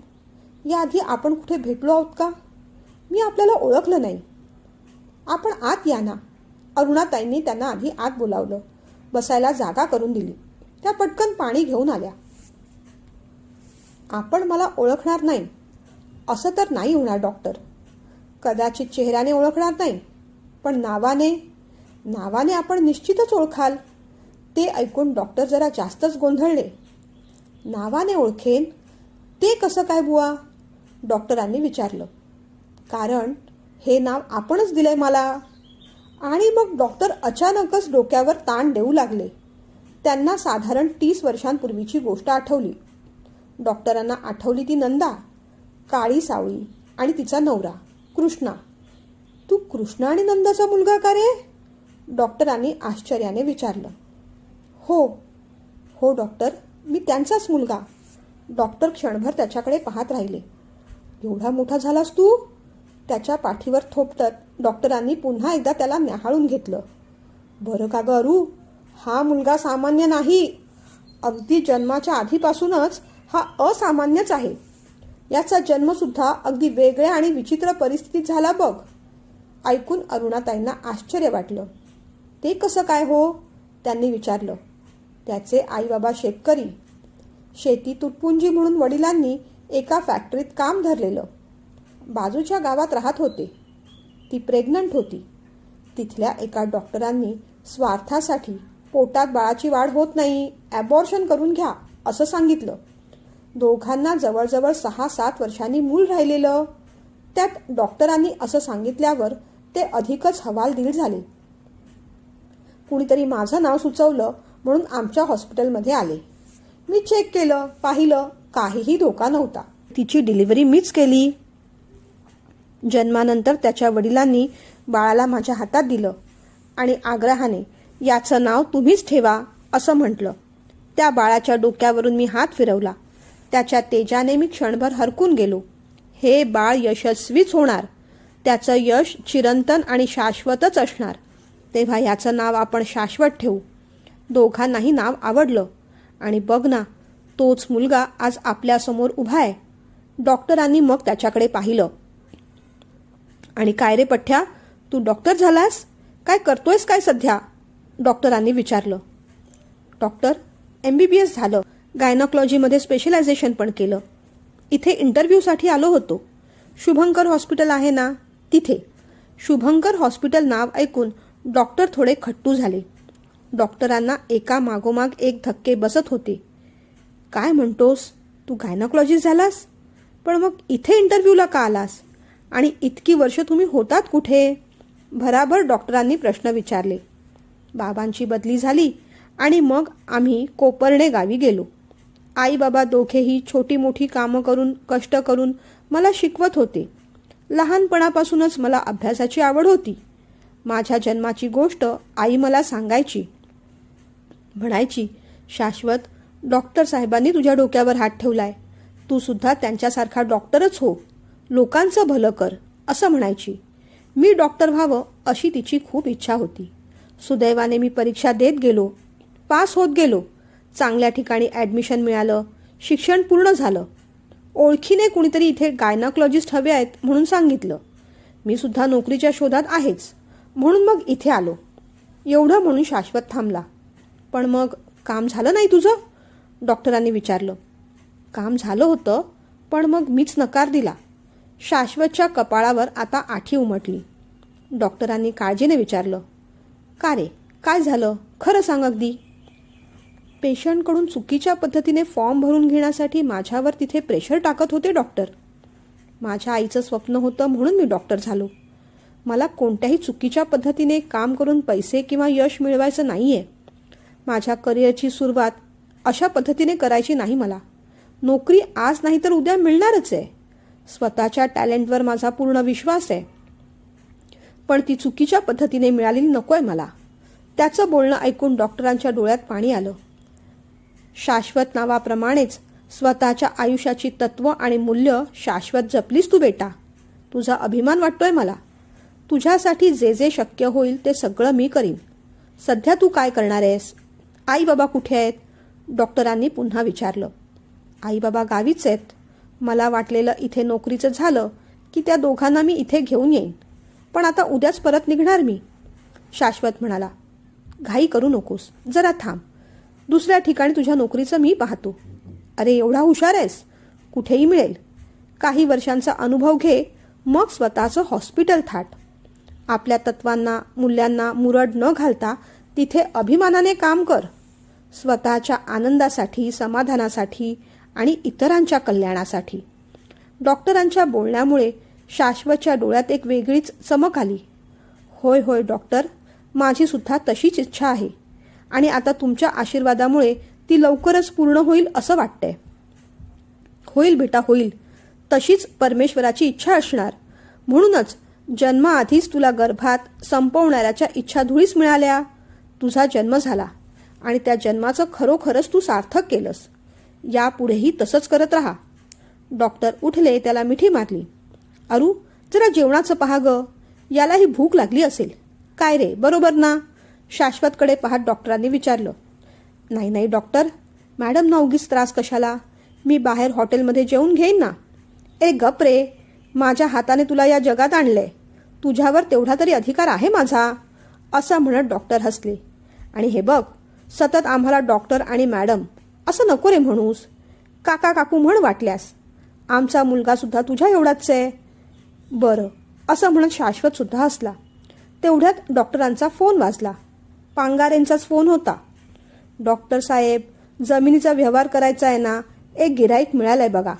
S1: याआधी आपण कुठे भेटलो आहोत का? मी आपल्याला ओळखलं नाही. आपण आत या ना. अरुणाताईंनी त्यांना आधी आत बोलावलं. बसायला जागा करून दिली. त्या पटकन पाणी घेऊन आल्या. आपण मला ओळखणार नाही असं तर नाही होणार डॉक्टर. कदाचित चेहऱ्याने ओळखणार नाही, पण नावाने आपण निश्चितच ओळखाल. ते ऐकून डॉक्टर जरा जास्तच गोंधळले. नावाने ओळखेन ते कसं काय बुवा? डॉक्टरांनी विचारलं. कारण हे नाव आपणच दिलंय मला. आणि मग डॉक्टर अचानकच डोक्यावर ताण देऊ लागले. त्यांना साधारण 30 वर्षांपूर्वीची गोष्ट आठवली. डॉक्टरांना आठवली ती नंदा, काळी सावळी आणि तिचा नवरा कृष्णा. तू कृष्णा आणि नंदाचा मुलगा का रे? डॉक्टरांनी आश्चर्याने विचारलं. हो डॉक्टर, मी त्यांचाच मुलगा. डॉक्टर क्षणभर त्याच्याकडे पाहत राहिले. एवढा मोठा झालास तू? त्याच्या पाठीवर थोपटत डॉक्टरांनी पुन्हा एकदा त्याला न्याहाळून घेतलं. बरं का ग अरू, हा मुलगा सामान्य नाही. अगदी जन्माच्या आधीपासूनच हा असामान्यच आहे. याचा जन्मसुद्धा अगदी वेगळ्या आणि विचित्र परिस्थितीत झाला बघ. ऐकून अरुणाताईंना आश्चर्य वाटलं. ते कसं काय हो? त्यांनी विचारलं. त्याचे आई बाबा शेतकरी. शेती तुटपुंजी म्हणून वडिलांनी एका फॅक्टरीत काम धरलेलं. बाजूच्या गावात राहत होते. ती प्रेग्नंट होती. तिथल्या एका डॉक्टरांनी स्वार्थासाठी पोटात बाळाची वाढ होत नाही, ॲबॉर्शन करून घ्या असं सांगितलं. दोघांना जवळजवळ 6-7 वर्षांनी मूल राहिलेलं. त्यात डॉक्टरांनी असं सांगितल्यावर ते अधिकच हवालदिल झाले. कुणीतरी माझं नाव सुचवलं म्हणून आमच्या हॉस्पिटलमध्ये आले. मी चेक केलं, पाहिलं, काहीही धोका नव्हता. तिची डिलिव्हरी मीच केली. जन्मानंतर त्याच्या वडिलांनी बाळाला माझ्या हातात दिलं आणि आग्रहाने याचं नाव तुम्हीच ठेवा असं म्हटलं. त्या बाळाच्या डोक्यावरून मी हात फिरवला. त्याच्या तेजाने मी क्षणभर हरकून गेलो. हे बाळ यशस्वीच होणार. त्याचं यश चिरंतन आणि शाश्वतच असणार. तेव्हा याचं नाव आपण शाश्वत ठेवू. दोघांनाही नाव आवडलं. आणि बघ ना, तोच मुलगा आज आपल्यासमोर उभा आहे. डॉक्टरांनी मग त्याच्याकडे पाहिलं. आणि काय रे पठ्ठ्या, तू डॉक्टर झालास? काय करतोयस काय सध्या? डॉक्टरांनी विचारलं. डॉक्टर, MBBS झालं. गायनॉकॉलॉजीमध्ये स्पेशलायझेशन पण केलं. इथे इंटरव्ह्यूसाठी आलो होतो. शुभंकर हॉस्पिटल आहे ना, तिथे. शुभंकर हॉस्पिटल नाव ऐकून डॉक्टर थोडे खट्टू झाले. डॉक्टरांना एका मागोमाग एक धक्के बसत होते. काय म्हणतोस? तू गायनॉकॉलॉजिस्ट झालास? पण मग इथे इंटरव्ह्यूला का आलास? आणि इतकी वर्ष तुम्ही होतात कुठे? भराभर डॉक्टरांनी प्रश्न विचारले. बाबांची बदली झाली आणि मग आम्ही कोपर्णे गावी गेलो. आई बाबा दोघेही छोटी मोठी कामं करून, कष्ट करून मला शिकवत होते. लहानपणापासूनच मला अभ्यासाची आवड होती. माझ्या जन्माची गोष्ट आई मला सांगायची. म्हणायची, शाश्वत, डॉक्टर साहेबांनी तुझ्या डोक्यावर हात ठेवलाय. तू सुद्धा त्यांच्यासारखा डॉक्टरच हो. लोकांचं भलं कर, असं म्हणायची. मी डॉक्टर व्हावं अशी तिची खूप इच्छा होती. सुदैवाने मी परीक्षा देत गेलो. पास होत गेलो. चांगल्या ठिकाणी ॲडमिशन मिळालं. शिक्षण पूर्ण झालं. ओळखीने कुणीतरी इथे गायनॉकॉलॉजिस्ट हवे आहेत म्हणून सांगितलं. मी सुद्धा नोकरीच्या शोधात आहेच, म्हणून मग इथे आलो. एवढं म्हणून शाश्वत थांबला. पण मग काम झालं नाही तुझं? डॉक्टरांनी विचारलं. काम झालं होतं, पण मग मीच नकार दिला. शाश्वतच्या कपाळावर आता आठी उमटली. डॉक्टरांनी काळजीने विचारलं. का रे, काय झालं? खरं सांग अगदी. पेशंटकडून चुकीच्या पद्धतीने फॉर्म भरून घेण्यासाठी माझ्यावर तिथे प्रेशर टाकत होते डॉक्टर. माझ्या आईचं स्वप्न होतं म्हणून मी डॉक्टर झालो. मला कोणत्याही चुकीच्या पद्धतीने काम करून पैसे किंवा यश मिळवायचं नाहीये. माझ्या करिअरची सुरुवात अशा पद्धतीने करायची नाही मला. नोकरी आज नाही तर उद्या मिळणारच आहे. स्वतःच्या टॅलेंटवर माझा पूर्ण विश्वास आहे. पण ती चुकीच्या पद्धतीने मिळालेली नकोय मला. त्याचं बोलणं ऐकून डॉक्टरांच्या डोळ्यात पाणी आलं. शाश्वत नावाप्रमाणेच स्वतःच्या आयुष्याची तत्व आणि मूल्य शाश्वत जपलीस तू बेटा. तुझा अभिमान वाटतोय मला. तुझ्यासाठी जे जे शक्य होईल ते सगळं मी करीन. सध्या तू काय करणार आहेस? आई बाबा कुठे आहेत? डॉक्टरांनी पुन्हा विचारलं. आई बाबा गावीच आहेत. मला वाटलेलं इथे नोकरीचं झालं की त्या दोघांना मी इथे घेऊन येईन. पण आता उद्याच परत निघणार मी. शाश्वत म्हणाला. घाई करू नकोस, जरा थांब. दुसऱ्या ठिकाणी तुझ्या नोकरीचं मी पाहतो. अरे एवढा हुशार आहेस? कुठेही मिळेल. काही वर्षांचा अनुभव घे, मग स्वतःचं हॉस्पिटल थाट. आपल्या तत्वांना मूल्यांना मुरड न घालता तिथे अभिमानाने काम कर. स्वतःच्या आनंदासाठी, समाधानासाठी आणि इतरांच्या कल्याणासाठी. डॉक्टरांच्या बोलण्यामुळे शाश्वतच्या डोळ्यात एक वेगळीच चमक आली. होय होय डॉक्टर, माझी सुद्धा तशीच इच्छा आहे आणि आता तुमच्या आशीर्वादामुळे ती लवकरच पूर्ण होईल असं वाटतंय. होईल बेटा होईल. तशीच परमेश्वराची इच्छा असणार. म्हणूनच जन्माआधीच तुला गर्भात संपवणाऱ्याच्या इच्छाधुळीच मिळाल्या. तुझा जन्म झाला आणि त्या जन्माचं खरोखरच तू सार्थक केलंस. यापुढेही तसंच करत राहा. डॉक्टर उठले, त्याला मिठी मारली. अरू, जरा जेवणाचं पहा ग. यालाही भूक लागली असेल. काय रे, बरोबर ना? शाश्वतकडे पाहत डॉक्टरांनी विचारलं. नाही नाही डॉक्टर, मॅडम ना उगीच त्रास कशाला. मी बाहेर हॉटेलमध्ये जेवून घेईन ना. ए गप रे, माझ्या हाताने तुला या जगात आणलंय. तुझ्यावर तेवढा तरी अधिकार आहे माझा. असं म्हणत डॉक्टर हसले. आणि हे बघ, सतत आम्हाला डॉक्टर आणि मॅडम असं नको रे म्हणूस. काका काकू म्हण वाटल्यास. आमचा मुलगा सुद्धा तुझ्या एवढाच आहे. बरं, असं म्हणत शाश्वत सुद्धा हसला. तेवढ्यात डॉक्टरांचा फोन वाजला. पांगारेंचाच फोन होता. डॉक्टर साहेब, जमिनीचा व्यवहार करायचा आहे ना. एक गिऱ्हाईक मिळालंय बघा.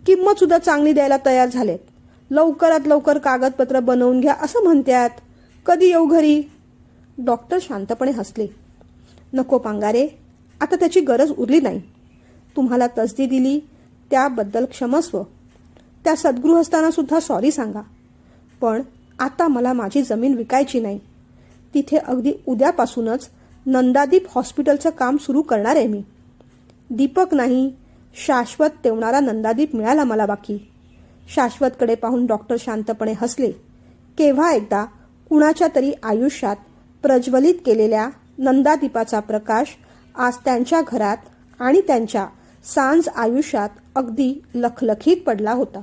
S1: किंमत सुद्धा चांगली द्यायला तयार झालेत. लवकरात लवकर कागदपत्र बनवून घ्या असं म्हणतात. कधी येऊ घरी? डॉक्टर शांतपणे हसले. नको पांगारे, आता त्याची गरज उरली नाही. तुम्हाला तसदी दिली त्याबद्दल क्षमस्व. त्या सद्गृहस्थांना सुद्धा सॉरी सांगा. पण आता मला माझी जमीन विकायची नाही. तिथे अगदी उद्यापासूनच नंदादीप हॉस्पिटलचं काम सुरू करणार आहे मी. दीपक नाही, शाश्वत तेवणारा नंदादीप मिळाला मला बाकी. शाश्वतकडे पाहून डॉक्टर शांतपणे हसले. केव्हा एकदा कुणाच्या तरी आयुष्यात प्रज्वलित केलेल्या नंदादीपाचा प्रकाश आज त्यांच्या घरात आणि त्यांच्या सांज आयुष्यात अगदी लखलखीत पडला होता.